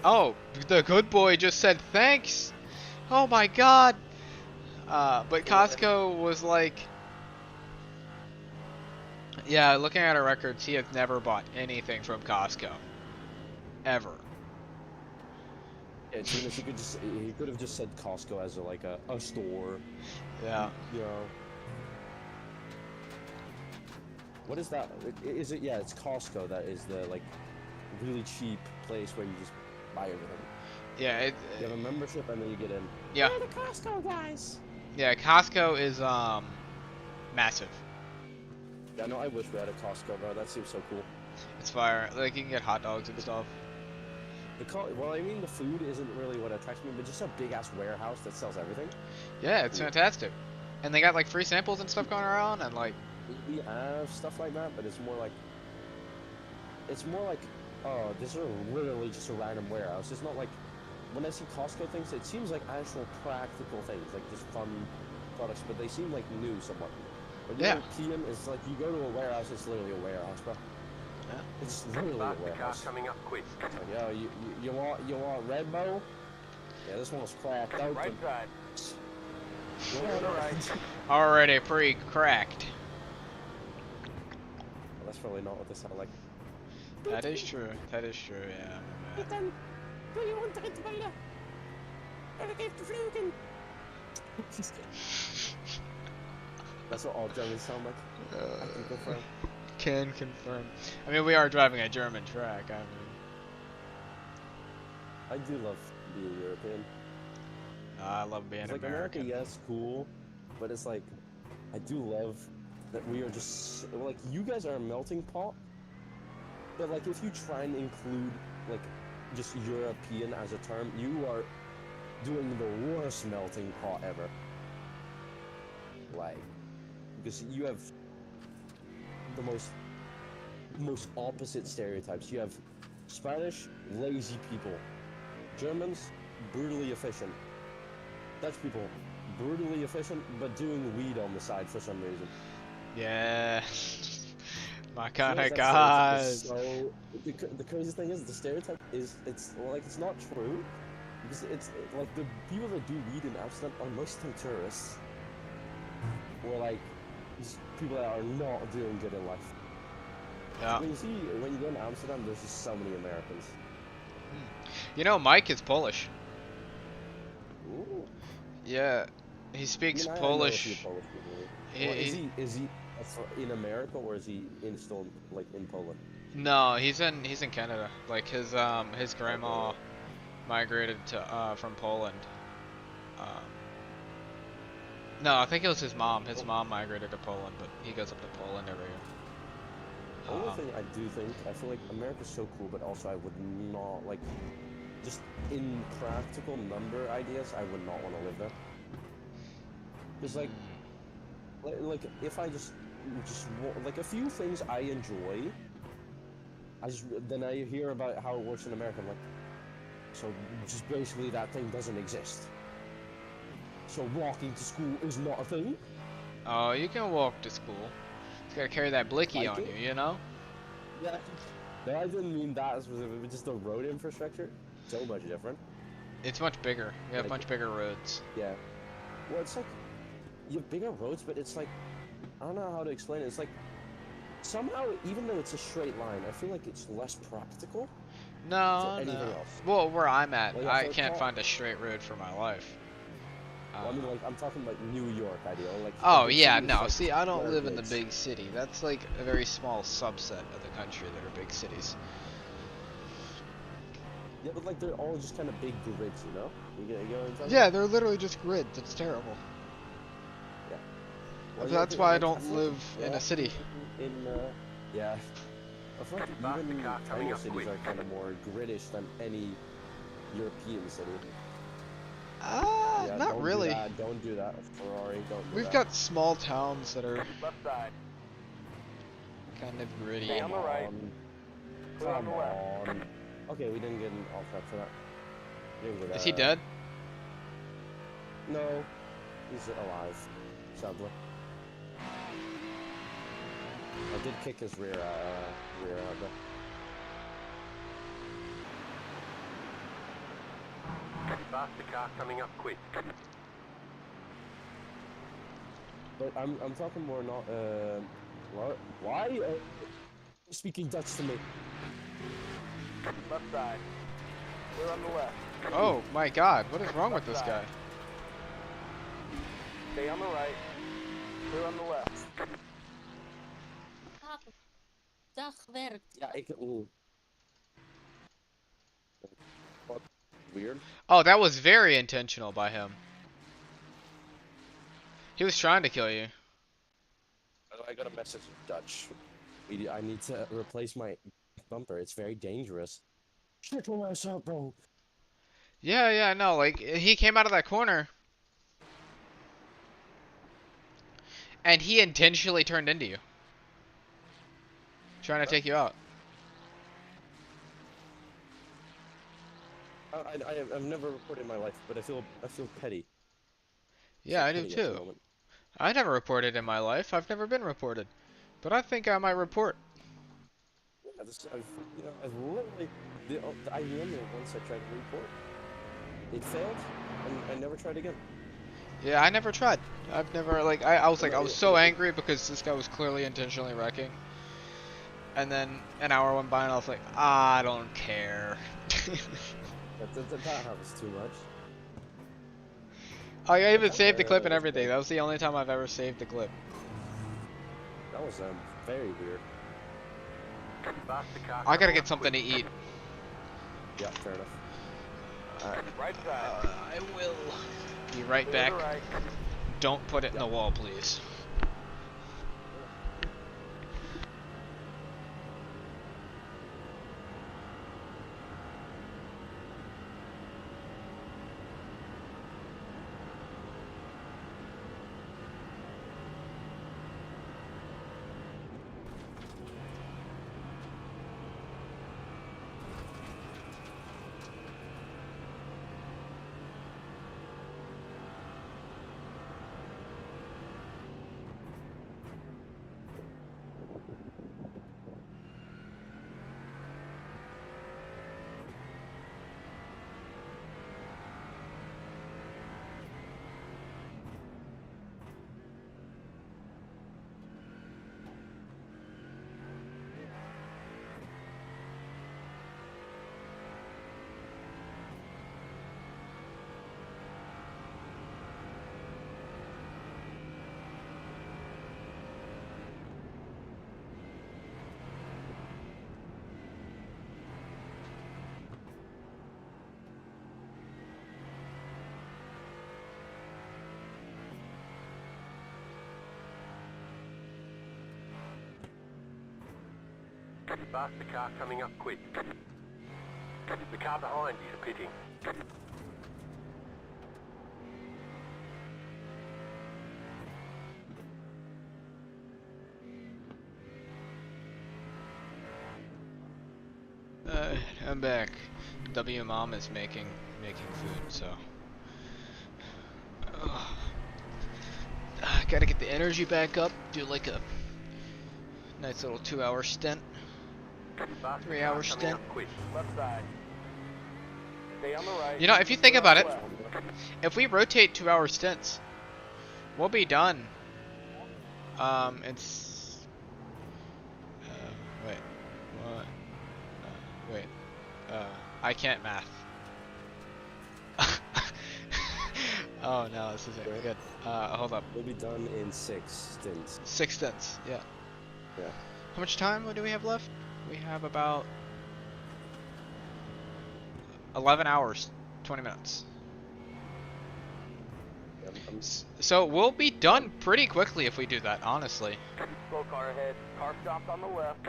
Oh, the good boy just said thanks. Oh my God. But Costco was like, yeah, looking at our records, he has never bought anything from Costco, ever. Yeah, to be honest, he could have just said Costco as a store. Yeah. You know. What is that? Is it? Yeah, it's Costco. That is the really cheap place where you just buy everything. Yeah. You have a membership and then you get in. Yeah. We're the Costco guys. Yeah, Costco is massive. Yeah, no, I wish we had a Costco, bro. That seems so cool. It's fire. Like you can get hot dogs and stuff. Well, I mean, the food isn't really what attracts me, but just a big ass warehouse that sells everything. Yeah, it's fantastic. And they got like free samples and stuff going around, and like. We have stuff like that, but it's more like, oh, this is literally just a random warehouse. It's not like, when I see Costco things, it seems like actual practical things, like just fun products, but they seem like new somewhat. But European is like, you go to a warehouse, it's literally a warehouse, bro. Yeah. It's literally a warehouse. coming up quick. Yo, you want Red Bull? Yeah, this one's cracked open. Right side. Already pre-cracked. Well, that's probably not what they sound like. That is true. That is true. Yeah. That's what all Germans sound like. I can confirm. Can confirm. I mean, we are driving a German track. I mean, I do love being European. I love being It's like American. America, yes, cool, but it's like I do love that we are just like you guys are a melting pot. But like if you try and include like just European as a term, you are doing the worst melting pot ever. Like because you have the most opposite stereotypes. You have Spanish, lazy people. Germans, brutally efficient. Dutch people, brutally efficient, but doing weed on the side for some reason. Yeah. My kind Yes, of that guys. stereotype is so the craziest thing is the stereotype is it's not true because it's like the people that do weed in Amsterdam are mostly tourists or like just people that are not doing good in life. Yeah. When you go to Amsterdam, there's just so many Americans. You know, Mike is Polish. Ooh. Yeah, he speaks I know a Polish. few Polish people. Well, is he in America or is he still in Poland? No, he's in Canada. Like his grandma migrated to from Poland. No, I think it was his mom. His mom migrated to Poland, but he goes up to Poland every year. The only thing I do think, I feel like America's so cool, but also I would not, like, just in practical number ideas, I would not want to live there. Because, like, if I just, like, a few things I enjoy, then I hear about how it works in America, I'm like, so just basically that thing doesn't exist. So walking to school is not a thing? Oh, you can walk to school. You gotta carry that blicky on you, you know? Yeah. No, I didn't mean that specifically, just the road infrastructure. So much different. It's much bigger. We have much bigger roads. Yeah. Well, it's like, you have bigger roads, but it's like, I don't know how to explain it. It's like, somehow, even though it's a straight line, I feel like it's less practical. No, anything no. else. Well, where I'm at, Like, I can't find a straight road for my life. Well, I mean, like, I'm talking like New York ideal. Like, Oh, the yeah, city is, no. like, See, I don't square live in the grids. big city. That's like a very small subset of the country that are big cities. Yeah, but like, they're all just kind of big grids, you know? You get what I'm talking Yeah, they're literally just grids. It's terrible. Yeah. Well, That's yeah, why I like, don't feel live like in a city. Yeah. I feel like even China cities are kind of more British than any European city. Yeah, Not don't really. Don't do that. Ferrari, don't do We've that. got small towns that are Left side. kind of gritty. Stay on the right. Clear on Come the left. on. Okay, we didn't get an off that for that. We didn't get Is he a- dead? No, he's alive, sadly. I did kick his rear end. Faster car coming up quick. But I'm talking more not why are you speaking Dutch to me? Left side. Clear on the left. Oh my god, what is wrong with this guy? Stay on the right. Clear on the left. Dag gewerkt. Yeah, what? Weird. Oh, that was very intentional by him. He was trying to kill you. I got a message in Dutch. I need to replace my bumper. It's very dangerous. Shut your ass up, bro. Yeah, no, like, he came out of that corner. And he intentionally turned into you. Trying to take you out. I've never reported in my life, but I feel petty. Yeah, I Feel do petty at the too. moment. I never reported in my life. I've never been reported. But I think I might report. Yeah, I've literally, I remember once I tried to report. It failed, and I never tried again. Yeah, I never tried. I've never, like, I was so angry because this guy was clearly intentionally wrecking. And then an hour went by and I was like, I don't care. That happens too much. I even saved the clip and everything. That was the only time I've ever saved the clip. That was very weird. Faster car I gotta coming get up something to quick. eat. Yeah, fair enough. Right side. I will be right Clear back. to the right. Don't put it in the wall, please. Faster car coming up quick. The car behind you is pitting. I'm back. W Mom is making food, so I gotta get the energy back up. Do like a nice little 2-hour stint, Faster 3-hour car coming stint. up quick. Left side. Stay on the right. You know, if you think Clear about on it, the left. if we rotate 2-hour stints, we'll be done. It's wait, what? Wait, I can't math. Oh no, this isn't good. Hold up. We'll be done in 6 stints. 6 stints, yeah. Yeah. How much time do we have left? We have about 11 hours, 20 minutes. So we'll be done pretty quickly if we do that, honestly. Slow car ahead. Car stopped on the left.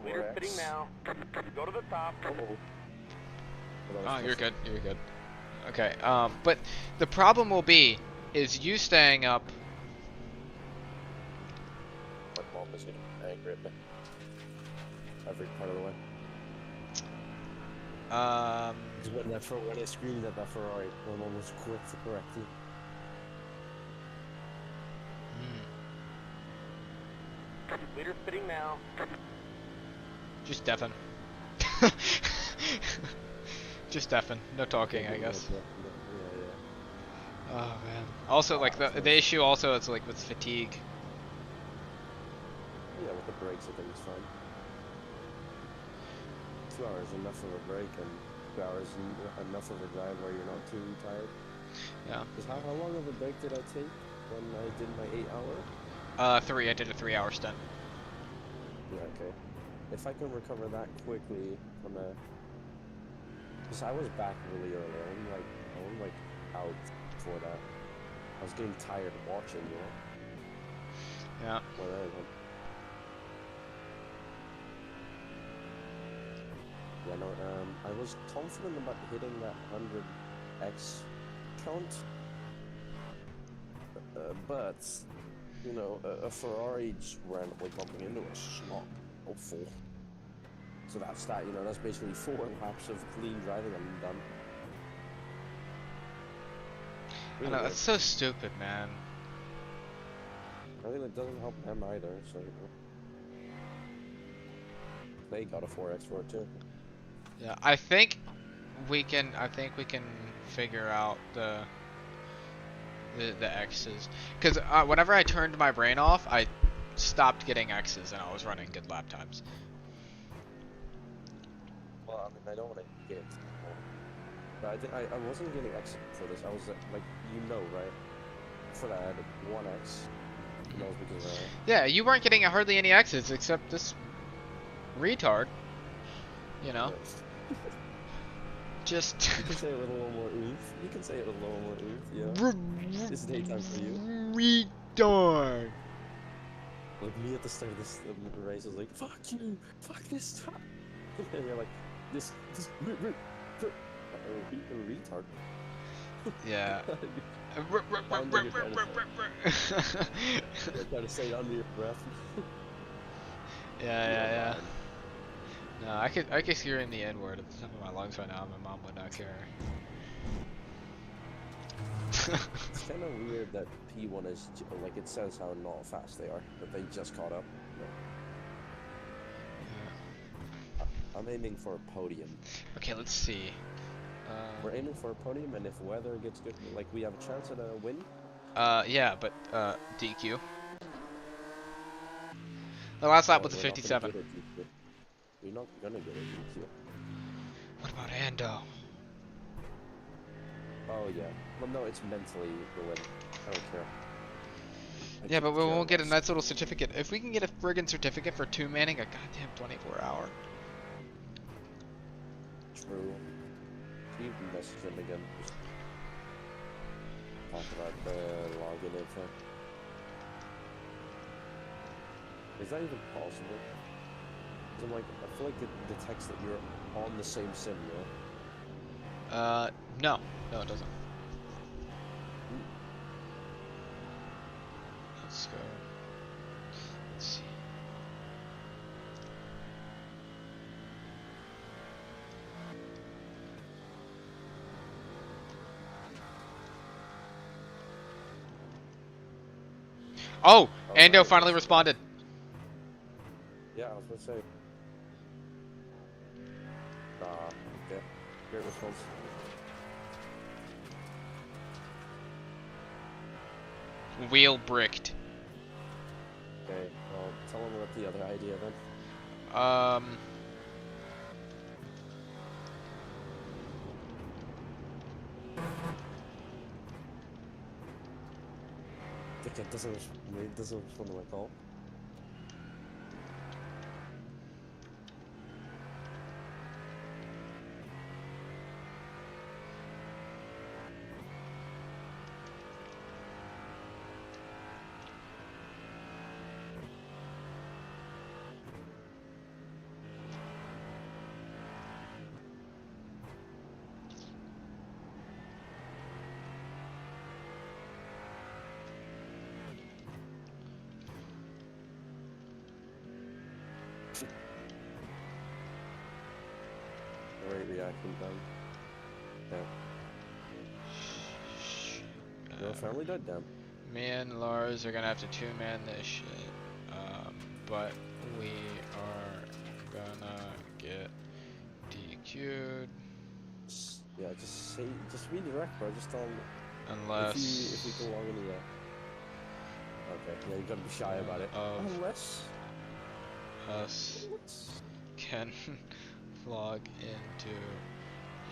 Leader pitting now. Go to the top. Oh, you're good. You're good. Okay. But the problem will be is you staying up. My mom is getting angry at me. Every part of the way. When I screamed at that Ferrari, my mom was quick to correct me. spitting now. Just deafen. Just deafen. No talking, I guess. Yeah. Oh man. Also, like the issue also is like with fatigue. Yeah, with the brakes, I think it's fine. 2 hours enough of a break, and 2 hours enough of a drive where you're not too tired. Yeah. Because how long of a break did I take when I did my 8 hour? 3. I did a 3-hour stint. Yeah, okay. If I can recover that quickly from a... Because I was back really early. I was like out for that. I was getting tired watching, you know? Yeah. When I went. Yeah, no, I was confident about hitting that 100x count. But, you know, a Ferrari just randomly bumping into us is not helpful. So that's that, you know, that's basically 4 laps of clean driving and I'm done. I know, that's so stupid, man. I mean, it doesn't help them either, so, you know. They got a 4x for it too. Yeah, I think we can figure out the X's. Because whenever I turned my brain off, I stopped getting X's and I was running good lap times. Well, I mean, I don't want to get... But I wasn't getting X for this. I was, like, you know, right? For that, I had 1x. And that was because, Yeah, you weren't getting hardly any X's except this retard. You know? Just... You can say it with a little more oomph. You can say it with a little more oomph, yeah. This is daytime for you. Retard! Like, me at the start of this race was like, fuck you! Fuck this stop! And you're like, this retard. Yeah. You're trying to say it under your breath. Yeah. No, I could hear in the N word at the top of my lungs right now. My mom would not care. It's kind of weird that P1 is like it says how not fast they are, but they just caught up. Yeah. I'm aiming for a podium. Okay, let's see. We're aiming for a podium, and if weather gets good, like we have a chance at a win. Yeah, but DQ. The last lap was a 57. You're not gonna get a DQ. What about Ando? Oh yeah. Well, no, it's mentally the win. I don't care. Yeah, but we won't get a nice little certificate. If we can get a friggin' certificate for two-manning a goddamn 24-hour. True. Can you message him again? Just talk about the login info. Is that even possible? 'Cause I'm like, I feel like it detects that you're on the same sim, yeah? No. No, it doesn't. Let's go. Let's see. Oh! Ando finally responded. Yeah, I was gonna say. Okay. Great response. Wheel bricked. Okay, well, tell him about the other idea then. Dickhead doesn't respond to my call. Great reaction time. Yeah. Your family died down. Me and Lars are gonna have to two-man this shit. But Feud. Yeah, just redirect, bro. Just tell him Unless if we go along into that. Okay, yeah, you gotta be shy about it. of Unless us can log into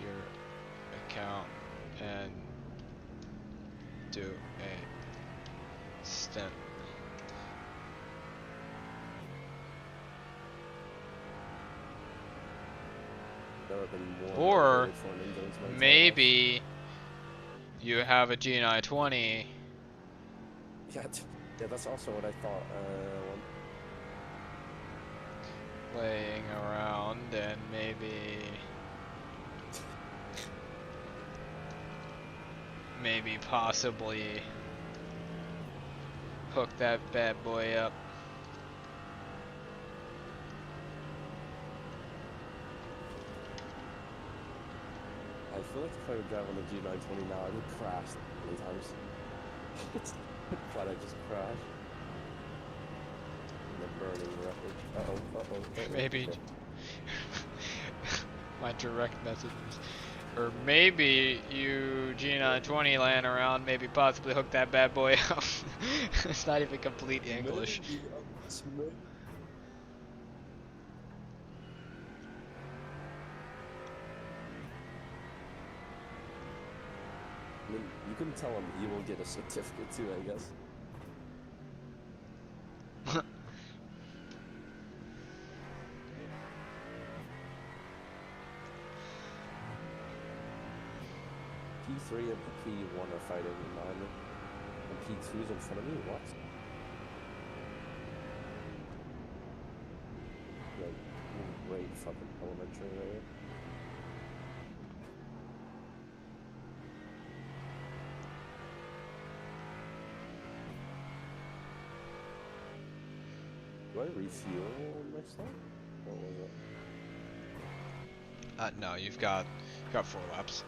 your account and do a stint. that would have been more Or motivated for an endurance my entire life. maybe you have a G920. Yeah, yeah, that's also what I thought. Laying around and maybe possibly hook that bad boy up. I feel like if I would drive on the G920 now, I would crash many times. But I just crashed. The burning wreckage. Maybe Okay. my direct messages. Or maybe you G920 laying around, maybe possibly hook that bad boy up. It's not even complete English. Maybe, it's maybe. I mean, you can tell him he will get a certificate too, I guess. P3 and P1 are fighting behind me. And P2 is in front of me? What? Like, great fucking elementary right here. Do I refuel next time? What was it? No, you've got 4 laps.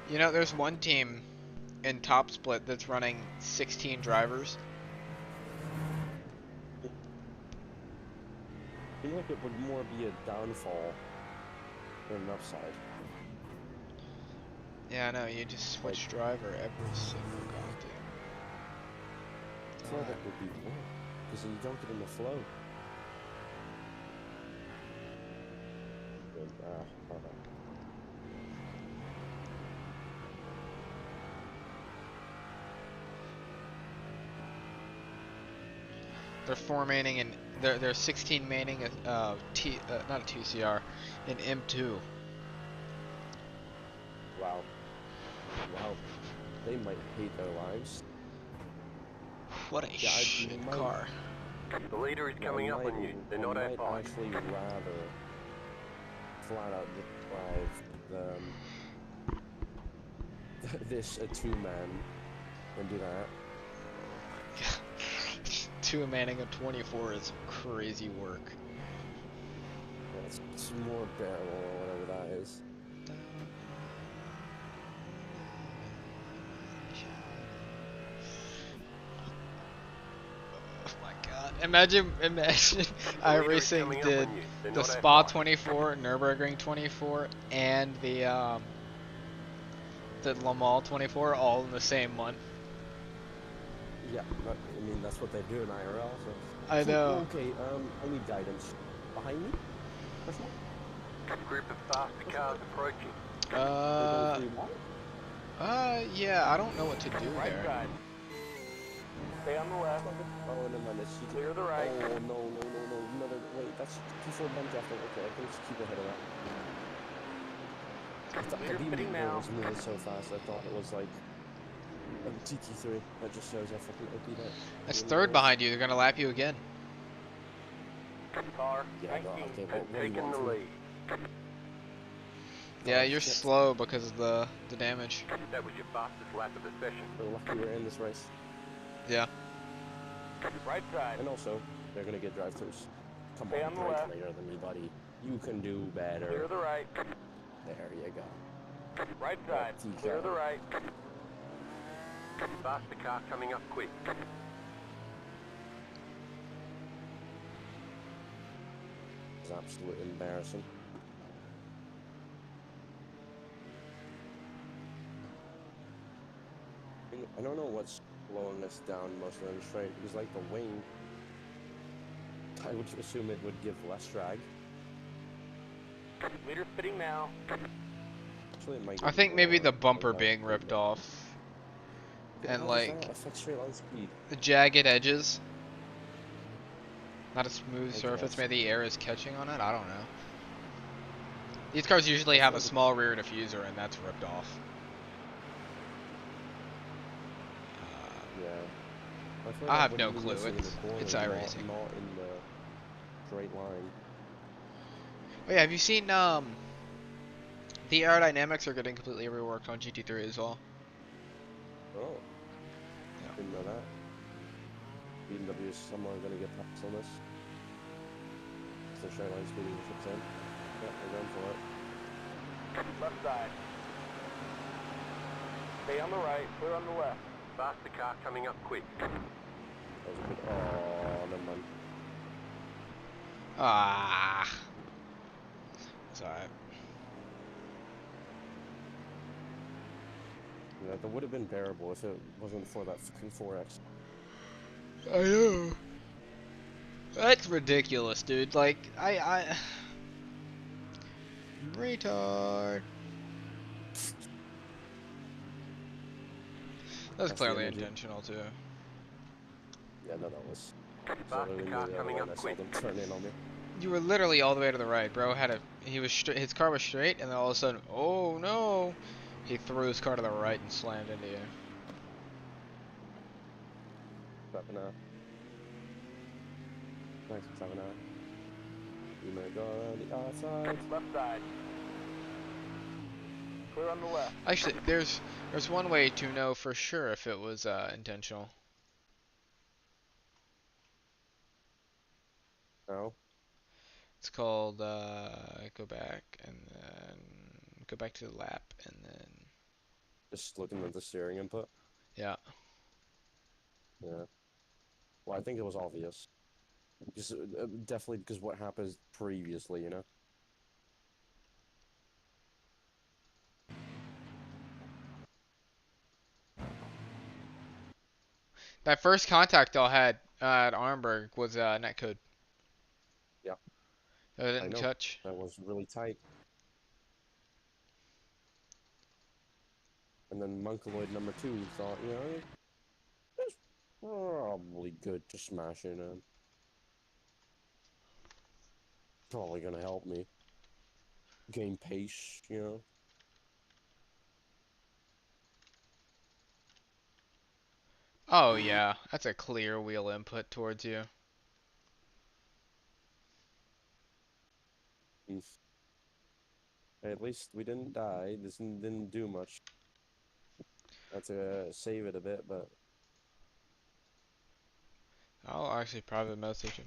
You know, there's one team in Top Split that's running 16 drivers. I feel like it would more be a downfall than an upside. Yeah, I know, you just switch driver every single goddamn. I feel like that would be more, because then you don't get in the flow. Good, okay. They're 4 maining and they're 16 maining not a TCR, an M2. Wow. Wow. They might hate their lives. What a shit car. The leader is coming up on you. They're not I that far. might actually rather flat out drive this a 2-man than do that. 2 manning a 24 is crazy work. Yeah, it's more bearable or whatever that is. Oh my god. Imagine iRacing did the Spa 24, Nürburgring 24, and the Le Mans 24 all in the same month. Yeah, I mean, that's what they do in IRL, so... I know. Okay, I need guidance. Behind me? First one? Group of faster cars approaching. Yeah, I don't know what to do Right there. side. Stay on the left. Oh, never mind, it's GT4. Clear the right. Oh, no, another... Wait, that's P4 bunch after. Okay, I can just keep ahead of that. I thought Leader the spinning now. was moving so fast, I thought it was like... a GT3. That just shows how fucking OP that... That's really third was. behind you. They're gonna lap you again. Car Yeah, 19 okay, has what do you taken want the from me? lead. Yeah, Oh, you're shit. slow because of the damage. That was your fastest lap of the session. We're lucky we're in this race. Yeah. Right side. And also, they're gonna get drive-thrus. Come Stay on, on the break left. later than me, buddy. You can do Clear better. the right. There you go. Right side. TK. Clear the right. Faster car coming up quick. It's absolutely embarrassing. I don't know what's slowing this down most of the straight, because like the wing, I would assume it would give less drag. Leader spitting now. Actually, it might I give think maybe more the than bumper that being speed, ripped but- off. And How does like that affect straight line speed? the jagged edges. Not a smooth I surface, guess. maybe the air is catching on it, I don't know. These cars usually I have feel a like it- small rear diffuser and that's ripped off. Yeah. I feel I like that have no wouldn't be clue, missing in the it's corner, iRacing. not in the straight line. Oh yeah, have you seen the aerodynamics are getting completely reworked on GT3 as well. Oh, Yeah. didn't know that. BMW is somehow gonna get past on this. So straight line speed kicks in. Yeah, we're going for it. Left side. Stay on the right, clear on the left. Faster car coming up quick. That was a good. Oh, never mind. Ah. It's alright. Yeah, that would have been bearable if it wasn't for that fucking 4X. I know. That's ridiculous, dude. Like, I retard. That was That's the clearly energy. intentional too. Yeah, no, that was. Faster Literally car the other coming lane. up I saw quick. them turn in on me. You were literally all the way to the right, bro. His car was straight, and then all of a sudden, oh no, he threw his car to the right and slammed into you. Seven Nice, 7 You may go around the outside. Left side. Clear on the left. Actually, there's one way to know for sure if it was intentional. No, It's called go back and then go back to the lap and then just looking at the steering input. yeah. Yeah. Well, I think it was obvious. Because, definitely because what happened previously, you know? That first contact I had at Arnberg was netcode. Yeah, I I didn't know. touch. That was really tight. And then Monkeloid number 2 thought, you know, it's probably good to smash in and probably gonna help me gain pace, you know? Oh yeah, that's a clear wheel input towards you. Mm. Hey, at least we didn't die. This didn't do much. Had to save it a bit, but I'll actually private message him.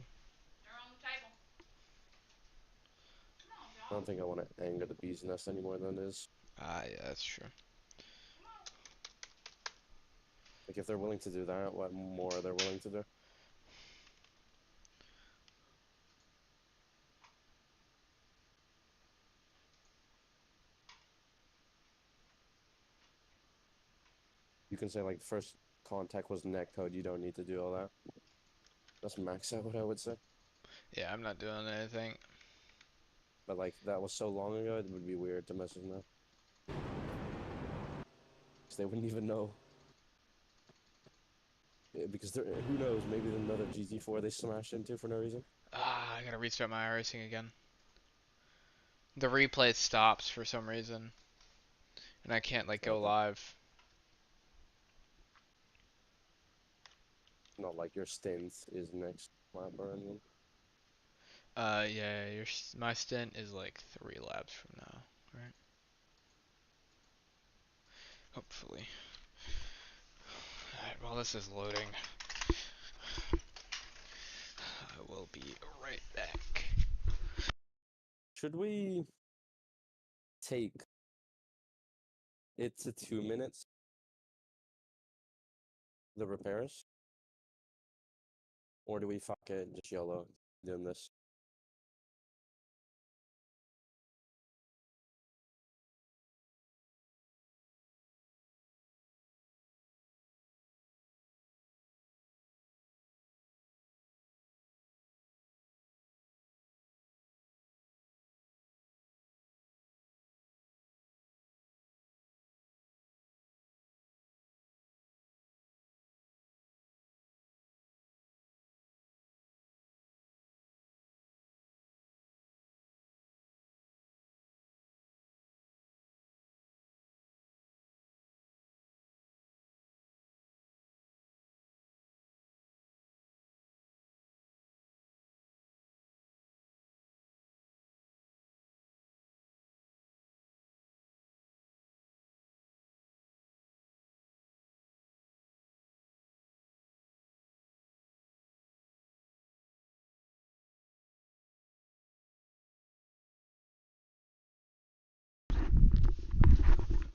I don't think I want to anger the bee's nest any more than it is. Ah, yeah, that's true. Like, if they're willing to do that, what more are they willing to do? You can say, like, first contact was netcode, you don't need to do all that. That's max out what I would say. Yeah, I'm not doing anything. But, like, that was so long ago, it would be weird to message now. Because they wouldn't even know. Yeah, because who knows, maybe another GT4 they smashed into for no reason. Ah, I gotta restart my iRacing again. The replay stops for some reason, and I can't like go Okay. live. Not like your stint is next lap or anything. Yeah, my stint is like 3 laps from now, right? Hopefully. Alright, while this is loading, I will be right back. Should we take it to 2 minutes? the repairs? Or do we fuck it and just YOLO doing this?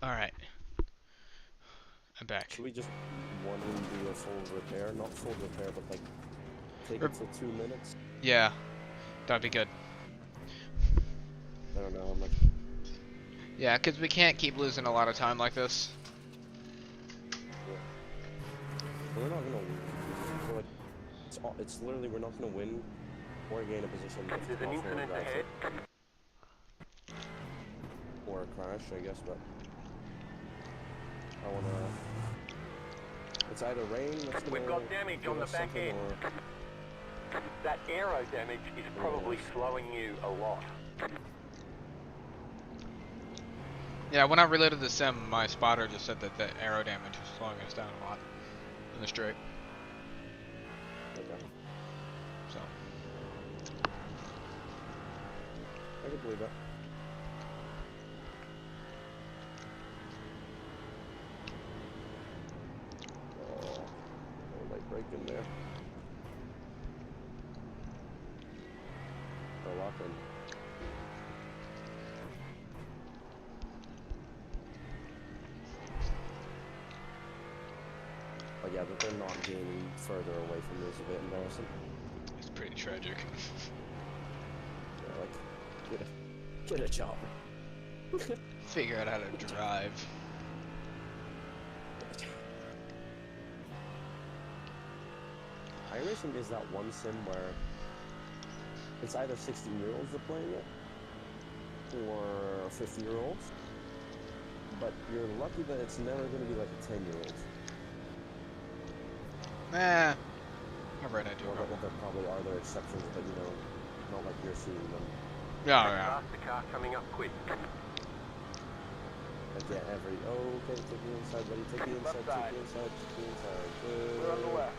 Alright. I'm back. Should we just one do a full repair? Not full repair, but like take Or- it for 2 minutes? Yeah, that'd be good. I don't know how much. Yeah, because we can't keep losing a lot of time like this. We're not gonna win. Like, it's literally, we're not gonna win or gain a position if There's an off-road incident drives ahead. it. Or a crash, I guess, but I wanna. It's either rain that's gonna We've got damage give on the us back something, end. or That aero damage is probably slowing you a lot. Yeah, when I reloaded the sim, my spotter just said that the arrow damage was slowing us down a lot in the straight. okay, So, I can believe that. No light break in there. Or lock in. But yeah, that they're not gaining further away from me is a bit embarrassing. it's pretty tragic. Yeah, like, get a job. Figure out how to drive. iRacing is that one sim where it's either 16-year-olds that are playing it or 50-year-olds, but you're lucky that it's never going to be like a 10-year-old. I've ran into a Well, couple. there probably are other exceptions, but you know, not like you're seeing them. Yeah, yeah. Past the car coming up quick. Like, yeah, every, oh, okay, take the inside, buddy, take the inside, take the inside, take the inside. We're on the left.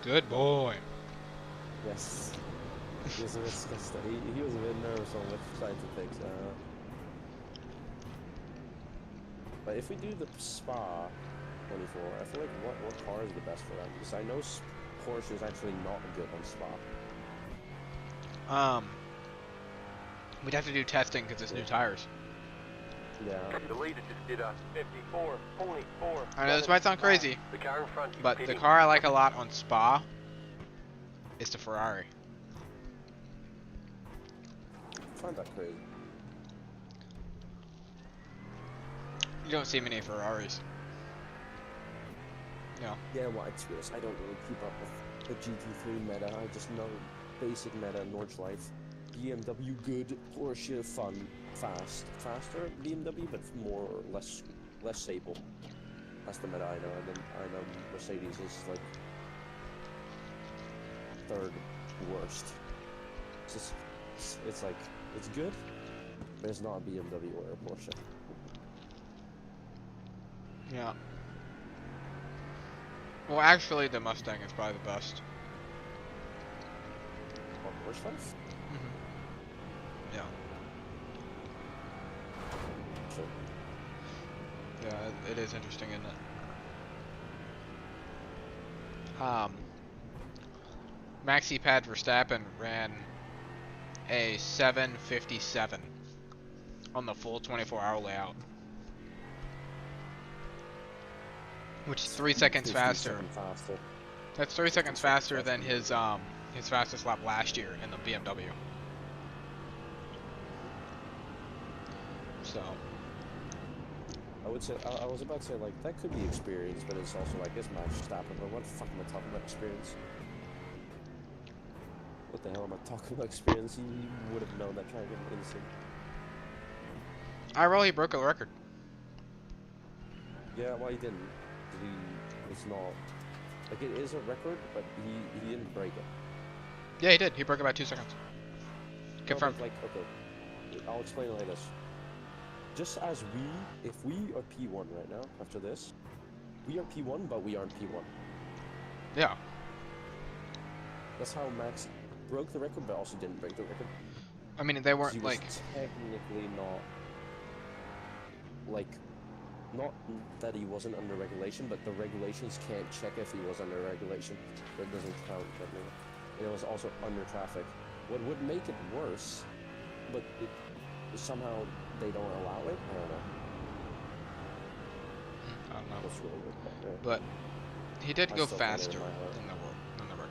Good boy. Yes. He was a bit disgusted. He was a bit nervous on which side to take, so. But if we do the Spa 24, I feel like what car is the best for that? Because I know Porsche is actually not good on Spa. We'd have to do testing because it's new tires. Yeah. The leader just did a 54.4. I know this might sound crazy, The car in front is but the pitting. car I like a lot on Spa is the Ferrari. I find that crazy. You don't see many Ferraris. No. Yeah, well, to be honest, I don't really keep up with the GT3 meta. I just know basic meta, Nordschleife. BMW good, Porsche fun, faster BMW, but more or less stable. That's the meta I know. And then I know Mercedes is like third worst. It's like it's good, but it's not a BMW or a Porsche. Yeah. Well, actually, the Mustang is probably the best. On Nordschleife? Yeah. Sure. Yeah, it is interesting, isn't it? Maxi Pad Verstappen ran a 7:57 on the full 24-hour layout. which is 3 seconds He's 3 faster. seconds faster. That's 3 seconds faster than his fastest lap last year in the BMW. So I would say, I was about to say, like, that could be experience, but it's also like, this Max Verstappen, but what the fuck am I talking about experience? What the hell am I talking about experience? He would have known that track in instant. I really broke a record. Yeah, well, he didn't. It's not, like, it is a record, but he didn't break it. Yeah, he did. He broke about 2 seconds. Confirmed. No, like, okay, I'll explain it like this. Just as if we are P1 right now, after this, we are P1, but we aren't P1. Yeah. That's how Max broke the record, but also didn't break the record. I mean, they weren't He was like. technically not, like, not that he wasn't under regulation, but the regulations can't check if he was under regulation. That doesn't count, technically. And it was also under traffic. What would make it worse, but somehow they don't allow it? I don't know. I don't know. That's really weird. Yeah. But he did I go still find it faster in my heart. than the record.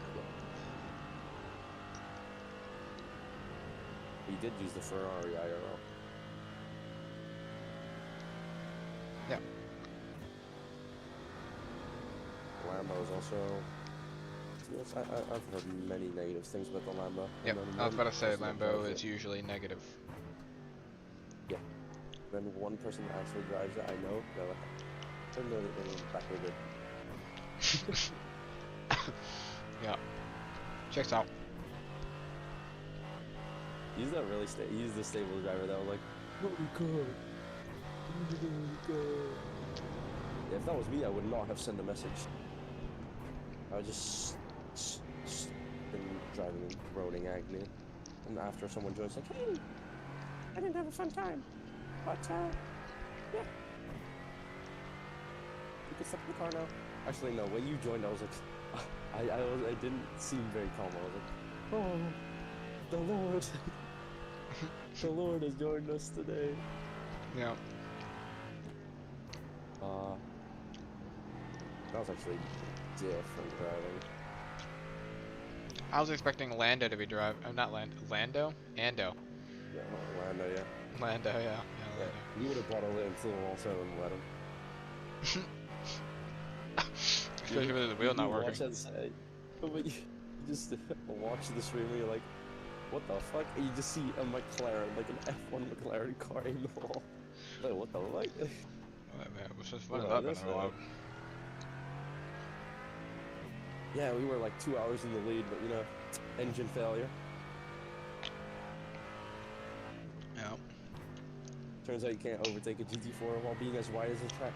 He did use the Ferrari IRL. Yeah. Lambo is also. Yes, I've heard many negative things about the Lambo. Yep. I was about to say Lambo is usually negative. Yeah. Then one person that actually drives it, I know, they're like, they're backward good. Yeah. Checks out. He's not really he's the stable driver that was like, holy God. Yeah, if that was me, I would not have sent a message. I would just been driving in groaning agony. And after someone joins, like, hey, I didn't have a fun time. But, yeah. You can step in the car now. Actually, no, when you joined, I was like, I didn't seem very calm. I was like, oh, the Lord. The Lord has joined us today. Yeah. That was actually different driving. I was expecting Lando to be driving. Not Lando? Ando. Yeah, Lando, yeah. Lando, yeah. Yeah, you would have brought a little tool also and let him. Especially with the wheel not working. Watch that side. But you just watch the stream and you're like, what the fuck? And you just see a McLaren, like an F1 McLaren car in the wall. Like, what the fuck? Man, it was just fun. Yeah, yeah, we were like 2 hours in the lead, but you know, engine failure. Yeah. Turns out you can't overtake a GT4 while being as wide as the track.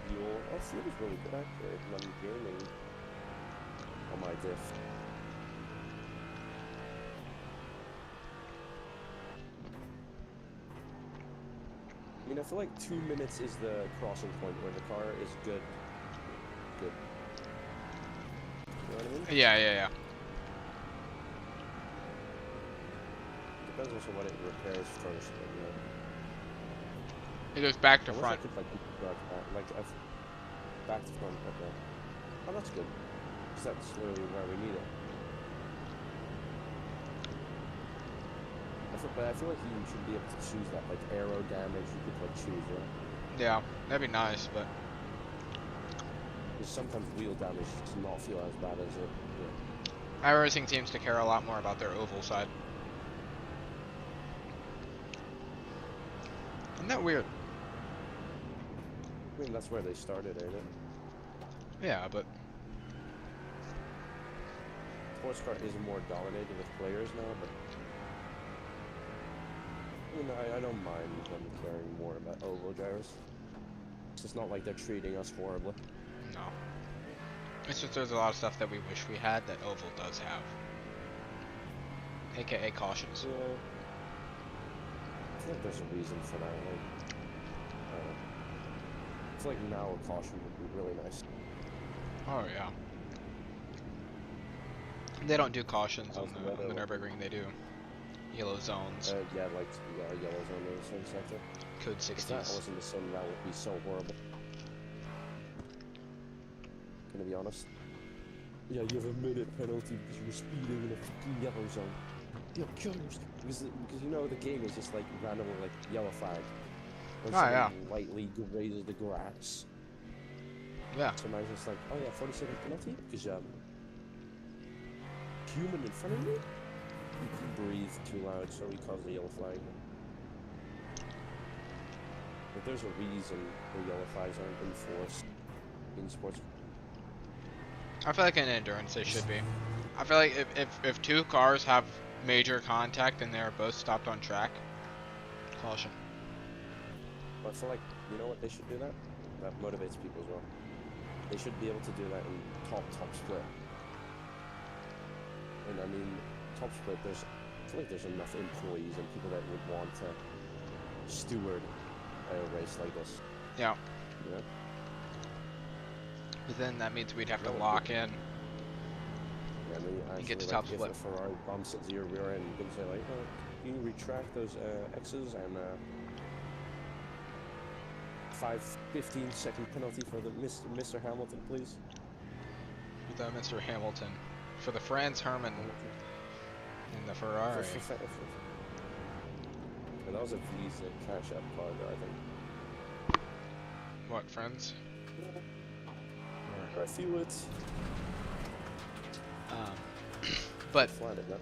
Fuel is really good actually when I'm gaming on my diff. I mean, I feel like 2 minutes is the crossing point where the car is good. Good. You know what I mean? Yeah. Depends also what it repairs first, but you know. It goes back to I wish front. I could, back to front, okay. Oh, that's good. Because that's literally where we need it. But I feel like you should be able to choose that, like aero damage, you could like choose, right? Yeah, that'd be nice, but Because sometimes wheel damage does not feel as bad as it. Yeah. iRacing seems to care a lot more about their oval side. Isn't that weird? I mean, that's where they started, ain't it? Yeah, but Sports car is more dominated with players now, but you know, I don't mind them caring more about oval drivers. It's just not like they're treating us horribly. no. It's just there's a lot of stuff that we wish we had that oval does have. AKA cautions. Yeah. I feel like there's a reason for that. Like, I feel like now a caution would be really nice. Oh yeah. They don't do cautions How's on the the weather Nürburgring, they do. Yellow zones. Yeah, like yellow zone in the same sector. Code If that 60s. wasn't the sim, that would be so horrible. Gonna be honest. Yeah, you have a minute penalty because you were speeding in a fucking yellow zone. Yo, kill yourself. Because you know the game is just like randomly like yellow flag. When Oh, yeah. someone lightly grazes the grass. Yeah. So mine's just like, oh yeah, 40-second penalty because human in front of me. He breathed too loud, so he caused a yellow flag. But there's a reason the yellow flags aren't enforced in sports. I feel like in endurance they should be. I feel like if two cars have major contact and they're both stopped on track, caution. But I feel like, you know what, they should do that? That motivates people as well. They should be able to do that in top split. And I mean, top split, I feel like there's enough employees and people that would want to steward a race like this. Yeah. You know? But then that means we'd have to lock in. Yeah, and then you And get to actually, top like, split. if a Ferrari bumps into your rear end, you can say like, oh, can you retract those X's and 15-second penalty for the Mr. Hamilton, please. Without Mr. Hamilton. For the Franz Hermann in the Ferrari. That was a Visa Cash App card, I think. What, friends? I feel it. But Flatted, no?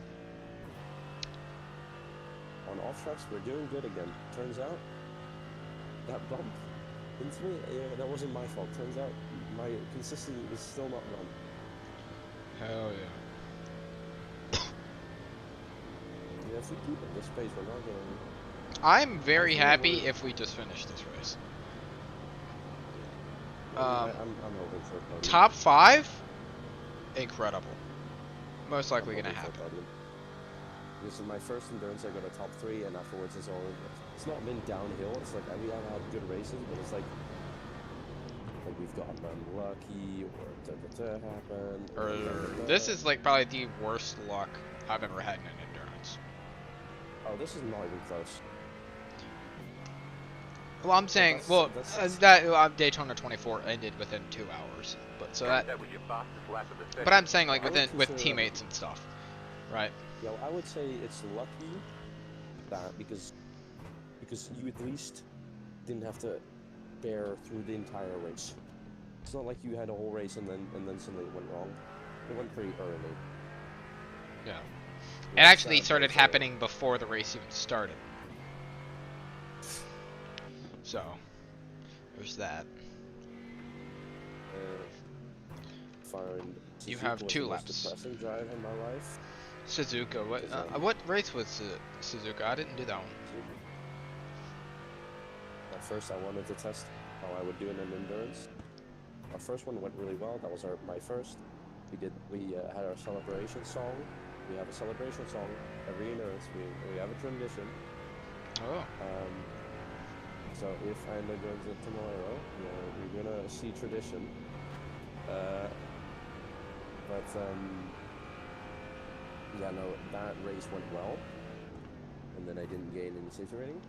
On off tracks, we're doing good again. Turns out, that bump into me, yeah, that wasn't my fault. Turns out, my consistency is still not gone. hell yeah. Yeah, if we keep at this pace, we're not going. I'm very happy if we just finish this race. I'm hoping for a podium. Top 5? Incredible. Most likely I'm gonna hoping for a happen. podium. This is my first endurance. I got a top 3, and afterwards it's not been downhill. It's like we have had good races, but it's like we've gotten unlucky or happened. Or this is like probably the worst luck I've ever had in an endurance. Oh, this is not even close. Well, I'm saying, Daytona 24 ended within 2 hours, but so that. was your fastest lap of the session. But I'm saying like I would with consider teammates and stuff, right? Yo, I would say it's lucky that because you at least didn't have to bear through the entire race. It's not like you had a whole race and then suddenly it went wrong. It went pretty early. Yeah. It That's actually sad, started but, happening before the race even started. So, there's that. Find You Suzuka have was 2 the most laps. depressing drive in my life. Suzuka, what race was Suzuka? I didn't do that one. At first, I wanted to test how I would do in an endurance. Our first one went really well. That was my first. We had our celebration song. We have a celebration song every endurance. We have a tradition. Oh. So if I end up going to tomorrow, we're gonna see tradition. Yeah, no, that race went well, and then I didn't gain any safety rating.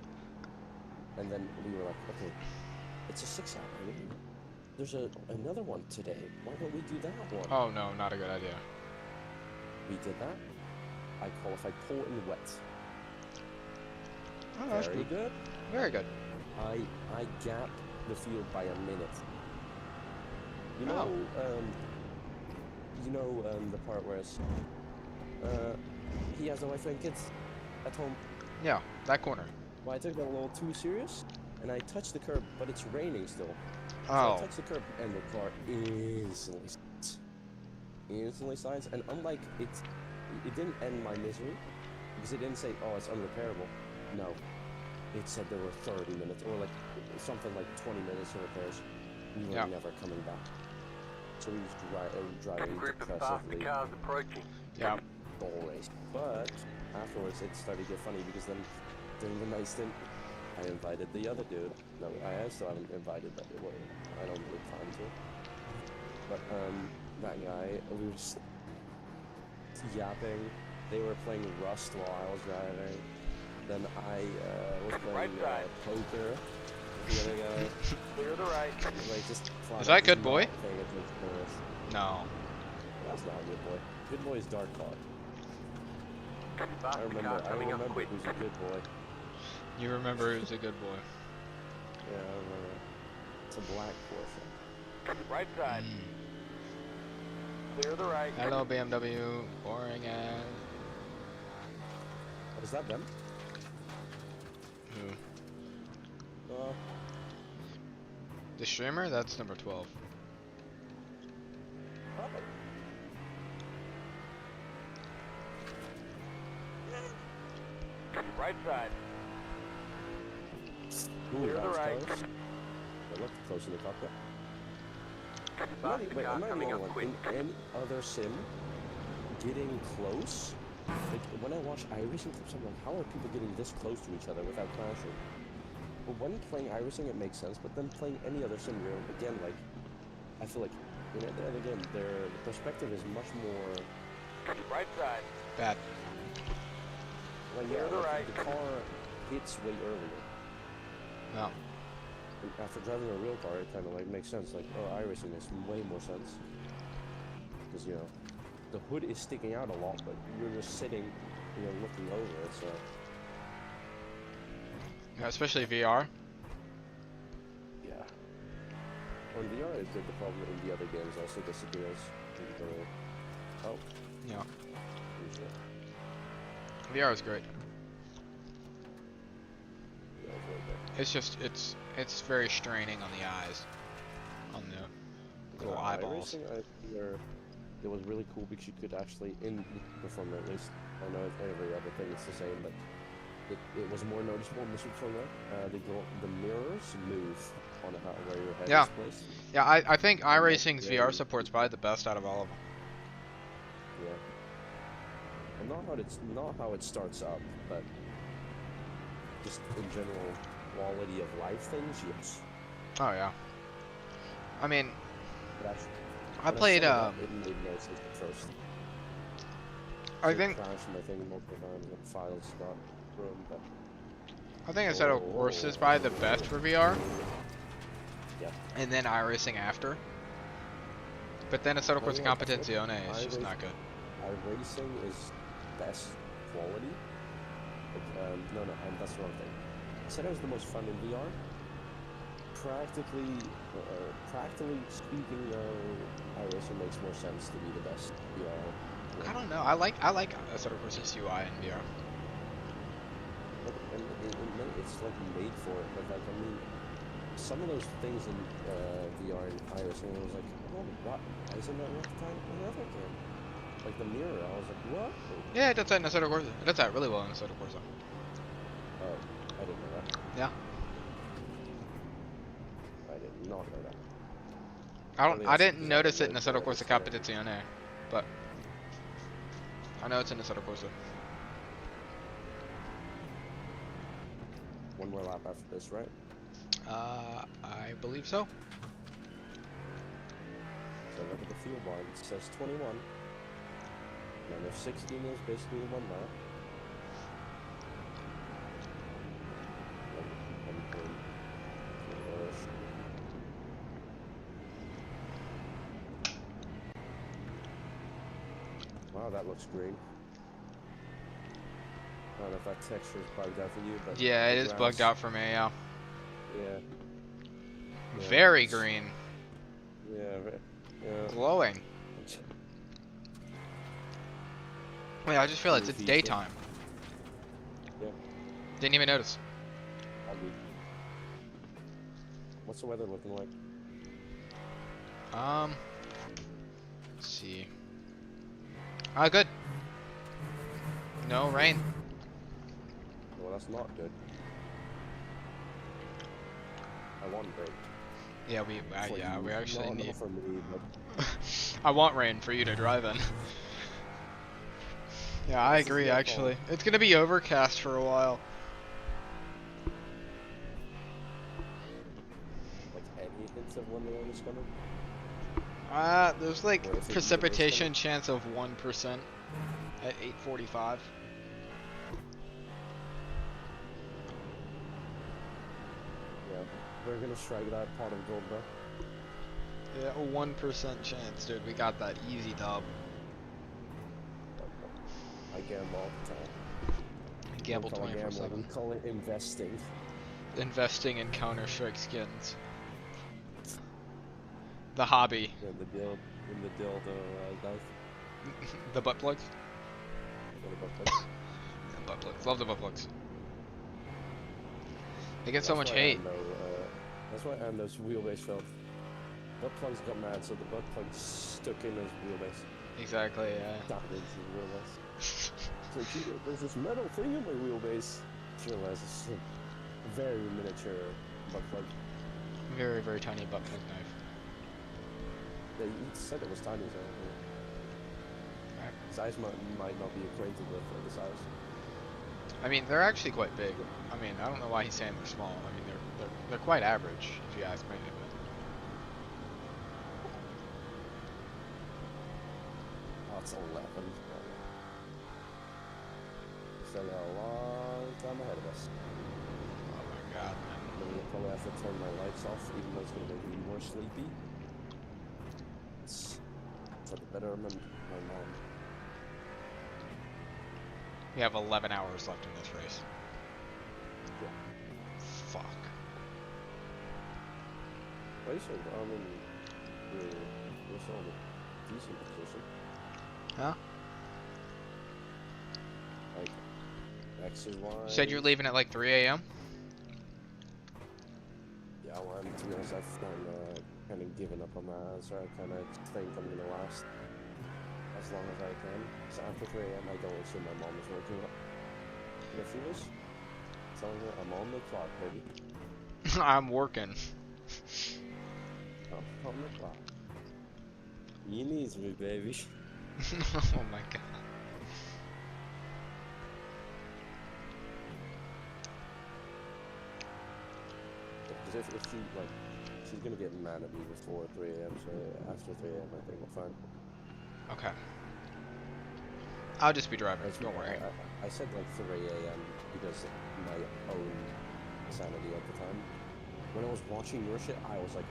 And then we were like, okay, it's a 6-hour. There's another one today. Why don't we do that one? Oh no, not a good idea. We did that. I qualified pole in wet. Oh, that's Very good. Very good. I gapped the field by a minute. You know, the part where he has a wife and kids at home. Yeah, that corner. Well, I took that a little too serious, and I touched the curb, but it's raining still. So Oh. I touched the curb, and the car instantly slides. And unlike it didn't end my misery, because it didn't say, oh, it's unrepairable. No. It said there were 30 minutes, or like something like 20 minutes of repairs. We were never coming back. So we was driving Group of faster depressively cars approaching. Yeah. the whole race. But afterwards, it started to get funny because then during the night stint, I invited the other dude. No, I still haven't invited that. I don't really plan to. But that guy, we were just yapping, they were playing Rust while I was driving. Then I was playing poker with the other guy. Clear the right. Like just Is that Good Boy? paying attention to this. No. That's not Good Boy. Good Boy is Dark Cloud. I Fast remember quick. who's a good boy. You remember who's a good boy. Yeah, I remember. It's a black Porsche. Right side. Clear the right. Hello, BMW. Boring ass. Is that them? Who? The streamer? That's number 12. Right side. Ooh, Clear the that was right. close. I looked close in the cockpit. Fast Wait, am I coming wrong? up quick. In any other sim, getting close, like when I watch iRacing clips, I'm like, how are people getting this close to each other without crashing? But when playing iRacing, it makes sense. But then playing any other sim, you're again like, I feel like, you know, and again, their perspective is much more. Right side. Bad. Like, Clear the right. the car hits way earlier. No. And after driving a real car, it kind of like makes sense. Like, oh, iRacing makes way more sense. Because, you know, the hood is sticking out a lot, but you're just sitting, you know, looking over it, so. Yeah, especially VR. Yeah. On VR, it's good. The problem in the other games also disappears. Oh. Yeah. Shit. VR is great. Yeah, it's really good. It's just, it's very straining on the eyes. On the little eyeballs. iRacing, it was really cool because you could actually, in the former at least, I know every other thing is the same, but it was more noticeable in this one. The mirrors move on how where your head is placed. Yeah, I think iRacing's VR support's probably the best out of all of them. Yeah. And not how it starts up, but just in general quality of life things, yes. Oh yeah. I mean, But actually, I played it made no sense at first. I think Crashed my thing multiple times and files got ruined, but I think Assetto Corsa is probably the best for VR. yeah. And then iRacing after. But then Assetto Corsa Competizione is just not good. iRacing is best quality. But, no, and that's the wrong thing. Assetto is the most fun in VR. Practically speaking, though, iRacing makes more sense to be the best VR. I don't know. I like Assetto Corsa's UI in VR. And it's like made for it, but like I mean, some of those things in VR and iRacing, I was like, oh, why isn't that worth the time in another game? Like the mirror, I was like, what? Yeah, it does that in Assetto Corsa. It does that really well in Assetto Corsa. Oh, I didn't know that. Yeah. I did not know that. I didn't notice it in Assetto Corsa Competizione, but I know it's in Assetto Corsa. One more lap after this, right? I believe so. So look at the fuel bar. It says 21. And if 16 is basically 1 lap. Wow, that looks green. I don't know if that texture is bugged out for you, but Yeah, it is bugged out for me. Yeah. Yeah. Very green. Yeah. Yeah. Glowing. Wait, I just realized it's daytime. Yeah. Didn't even notice. What's the weather looking like? Let's see. Good. No rain. Well, that's not good. I want rain. Yeah, we actually Not need. for me, but I want rain for you to drive in. Yeah, I agree. Actually, it's gonna be overcast for a while. like any hints of when the rain is coming? There's like precipitation chance of 1%. at 8:45. Yeah, we're gonna strike that pot of gold, bro. Yeah, a 1% chance, dude. We got that easy dub. I gamble all the time. Gamble We call it gambling, 24/7. we call it investing. Investing in Counter-Strike skins. The hobby. In the dildo knife. The butt plugs? Yeah, the butt plug. The butt plugs. Love the butt plugs. They get so That's much why hate. That's why Ando's wheelbase failed. Butt plugs got mad, so the butt plug stuck in his wheelbase. Exactly, yeah. Dominated his wheelbase. It's like, there's this metal thing in my wheelbase. Just realized it's a very miniature butt plug. Very, very tiny butt plug knife. Yeah, you said it was tiny, so Right. size might not be acquainted with the size. I mean, they're actually quite big. I mean, I don't know why he's saying they're small. I mean, they're quite average, if you ask me. Oh, it's 11. Still got a long time ahead of us. Oh my god, man. I'm gonna probably have to turn my lights off, even though it's gonna make me more sleepy. It's for the betterment of my mom. We have 11 hours left in this race. Yeah. Fuck. Racing, I mean, we're still in a decent position. Huh? Like, X's wise. You said you're leaving at like 3 a.m.? Yeah, well, to be honest, I've kind of given up on that answer. I kind of think I'm gonna last as long as I can. So after 3 a.m., I don't assume my mom is waking up. And if she was, telling her I'm on the clock, baby. I'm working. I'm on the clock. You needs me, baby. Oh my god. Because if she, like, she's gonna get mad at me before 3 a.m., so after 3 a.m., I think we're fine. Okay. I'll just be driving, don't worry. I said like 3 a.m. because of my own sanity at the time. When I was watching your shit, I was like,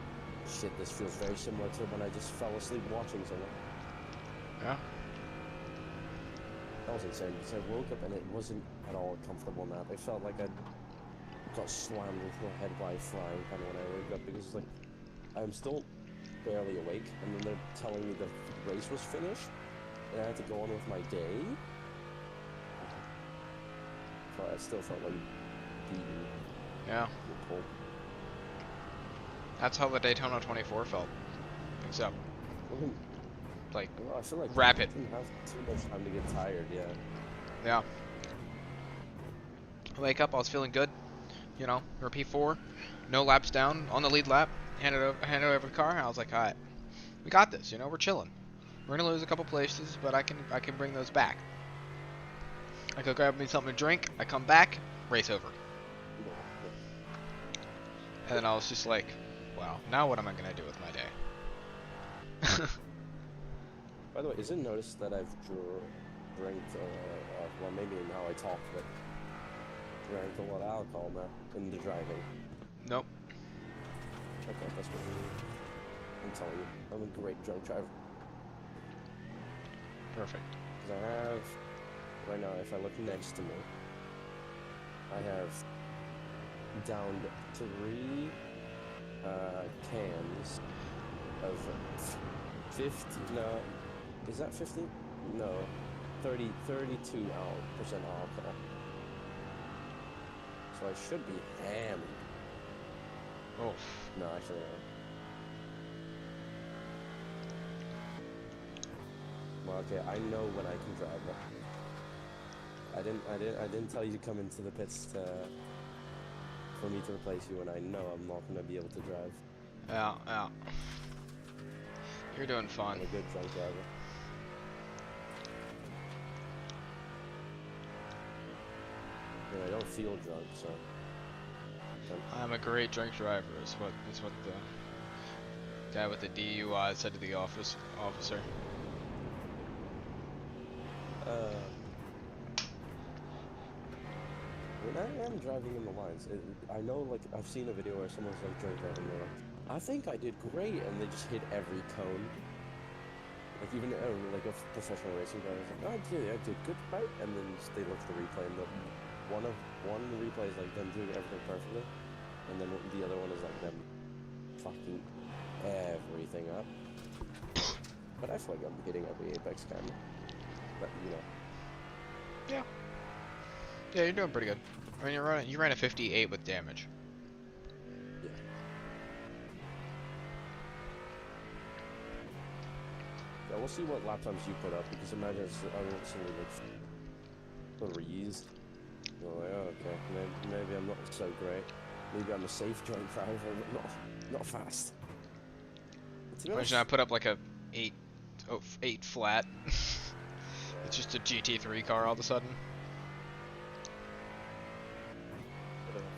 shit, this feels very similar to when I just fell asleep watching something. Yeah? That was insane, because I woke up and it wasn't at all a comfortable nap. I felt like I got slammed with my head by a frying pan when I woke up, because like, I'm still barely awake, and then they're telling me the race was finished, and I had to go on with my day. So I still felt like beaten. Yeah. Cold. That's how the Daytona 24 felt. Except, like, Well, I feel like rapid. I didn't have too much time to get tired, yeah. Yeah. I wake up, I was feeling good. You know, we're P4, no laps down, on the lead lap, handed over the car, and I was like, alright, we got this, you know, we're chilling. We're gonna lose a couple places, but I can bring those back. I go grab me something to drink, I come back, race over. And then I was just like, wow, now what am I gonna do with my day? By the way, is it noticed that I've drank, well, maybe now I talk, but drank a lot of alcohol now in the driving? Nope. Okay, that's what I'm telling you. I'm a great drunk driver. Perfect. Because I have, right now, if I look next to me, I have downed 3 cans of 50, no, is that 50? No, 32% alcohol. So I should be hammered. Oh. No, actually, no. Well, okay, I know when I can drive, but I didn't tell you to come into the pits for me to replace you, and I know I'm not gonna be able to drive. Yeah, yeah. You're doing fun. I'm a good drunk driver. And I don't feel drunk, so. I'm a great drunk driver. Is what the guy with the DUI said to the officer. When I am driving in the lines, I know, like, I've seen a video where someone's like drunk driving, and they're like, I think I did great, and they just hit every cone. Like, even like a professional racing driver is like, oh, I did good, right? And then they look at the replay, and one replay is like them doing everything perfectly, and then the other one is like them fucking everything up. But I feel like I'm hitting every apex camera. But, you know. Yeah. Yeah, you're doing pretty good. I mean, you ran a 58 with damage. Yeah. Yeah, we'll see what lap times you put up, because imagine it's something like a reuse. You're like, oh, okay, maybe I'm not so great. Maybe I'm a safe joint driver, but not fast. Imagine I put up like a 8 flat. It's just a GT3 car all of a sudden.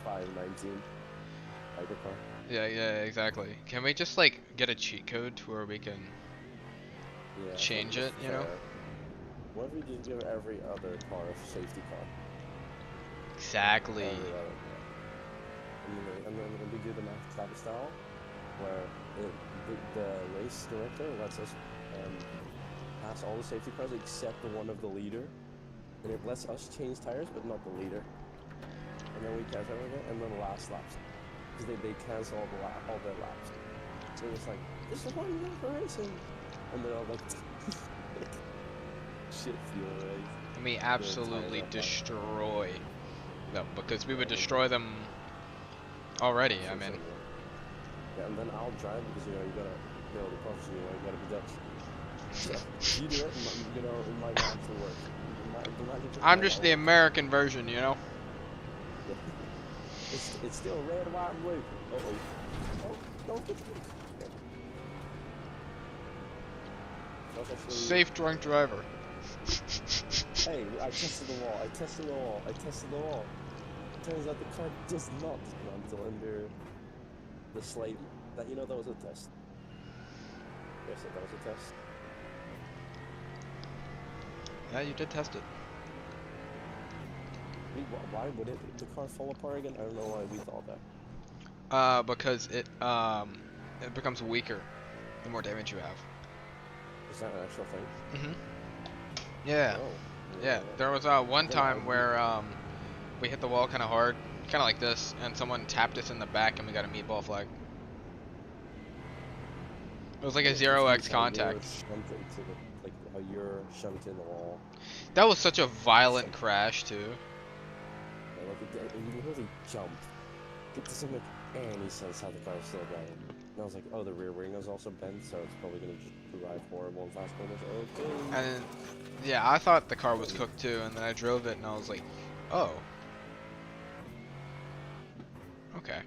519 hyper car. Yeah, exactly. Can we just like get a cheat code to where we can change it, you know? What if we just give every other car a safety car? Exactly. Every other car. And then we do the max traffic style, where the race director lets us pass all the safety cars except the one of the leader, and it lets us change tires but not the leader. And then we catch everything, and then the last laps, because they cancel all their laps. So it's like, this is one lap for racing, and they're all like, shit fuel race. And we absolutely destroy them, because we would destroy them already. I mean, yeah, and then I'll drive, because you gotta know the prophecy, you gotta be Dutch. So you do it, and, it might not actually work. I'm just the American version, you know. It's still red, white, and blue. Oh, don't get Safe drunk driver. Hey, I tested the wall. Turns out the car does not run until under the slate. That was a test. Yes, that was a test. Yeah, you did test it. Why would the car fall apart again? I don't know why we thought that. Because it becomes weaker the more damage you have. Is that an actual thing? Mhm. Yeah. Oh, yeah. There was one time where we hit the wall kind of hard, kind of like this, and someone tapped us in the back, and we got a meatball flag. It was like a 0x contact. Like how you're shunted in the wall. That was such a violent crash too. Yeah, like you really jumped. It doesn't make any sense how the car is still driving. And I was like, oh, the rear wing is also bent, so it's probably gonna just drive horrible in fast corners. Okay. And then, yeah, I thought the car was cooked too, and then I drove it, and I was like, oh. Okay.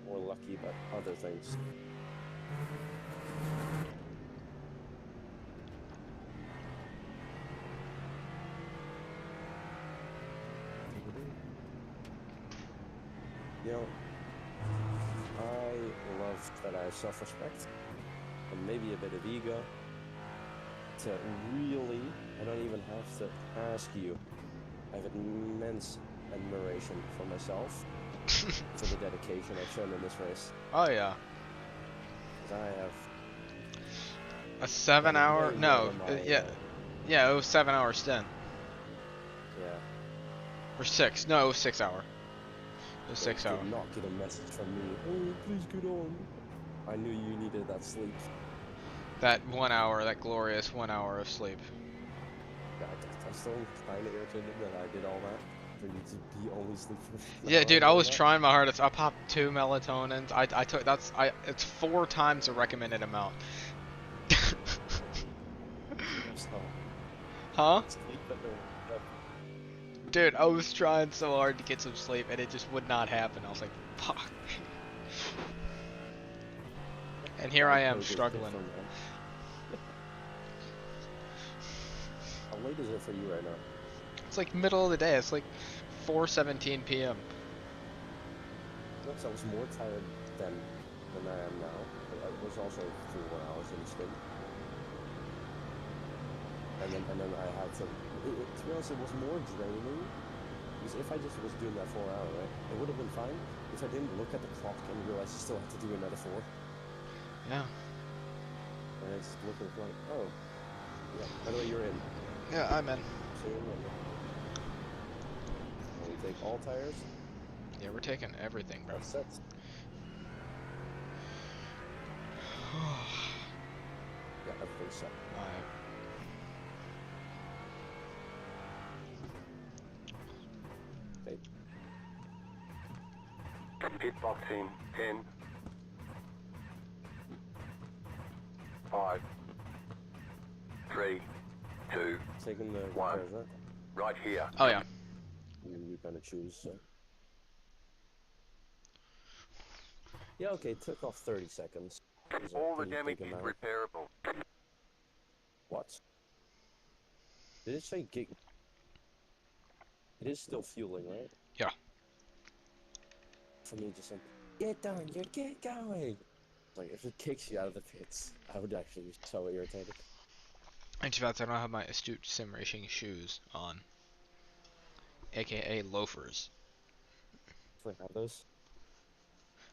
More lucky about other things. I love that I have self-respect and maybe a bit of ego to really, I don't even have to ask you, I have immense admiration for myself for the dedication I've shown in this race. Oh yeah. I have a 7 hour, no, yeah, it was 7 hour stint. Yeah. Or 6, no, it was 6 hour. It was 6 hour. Did not get a message from me, oh, please get on. I knew you needed that sleep. That 1 hour, that glorious 1 hour of sleep. Yeah, I'm still kind of irritated that I did all that. For you to be only sleeping. Yeah, dude, I was trying my hardest. I popped 2 melatonins. I took, it's 4 times the recommended amount. Huh? Dude, I was trying so hard to get some sleep, and it just would not happen. I was like, fuck. And here I am, struggling. How late is it for you right now? It's like middle of the day. It's like 4:17 p.m. Looks I was more tired than than I am now. But it was also through when I was in stint. And then I had to be honest, it was more draining. Because if I just was doing that 4 hour, right, it would have been fine if I didn't look at the clock and realize I still had to do another 4. Yeah. And I just looked at the clock, oh, yeah, by the way, you're in. Yeah, I'm in. So you're in. And we take all tires. Yeah, we're taking everything, bro. All sets. Yeah, everything's set. Alright. Okay. Pit box in 10, 5, 3, 2, Taking the One. tires, right? right here. Oh, yeah. And then you kind of choose, so. Yeah, okay, it took off 30 seconds. It was a All the pretty damage big is amount. repairable. What? Did it say gig? It is still fueling, right? Yeah. For me, just like, get down, you get going! Like, if it kicks you out of the pits, I would actually be so irritated. In fact, I don't have my astute sim racing shoes on. AKA loafers. Do I have those?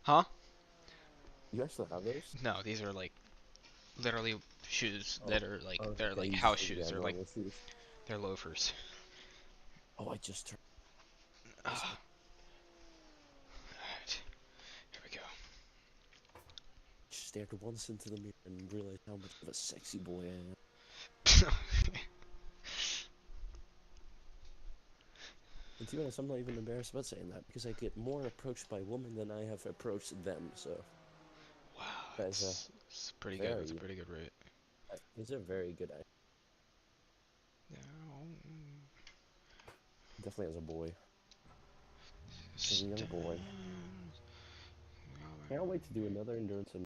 Huh? You actually have those? No, these are like literally shoes Oh. that are like Oh, they're yeah, like you house just, shoes. yeah, They're like normal shoes. they're loafers. Oh, I just turned. Alright. Here we go. Stared once into the mirror and realized how much of a sexy boy I am. And to be honest, I'm not even embarrassed about saying that because I get more approached by women than I have approached them. So Wow, that's it's pretty good. very, It's a pretty good rate. it's a very good idea. Definitely as a boy, as a young boy. Can't wait to do another endurance.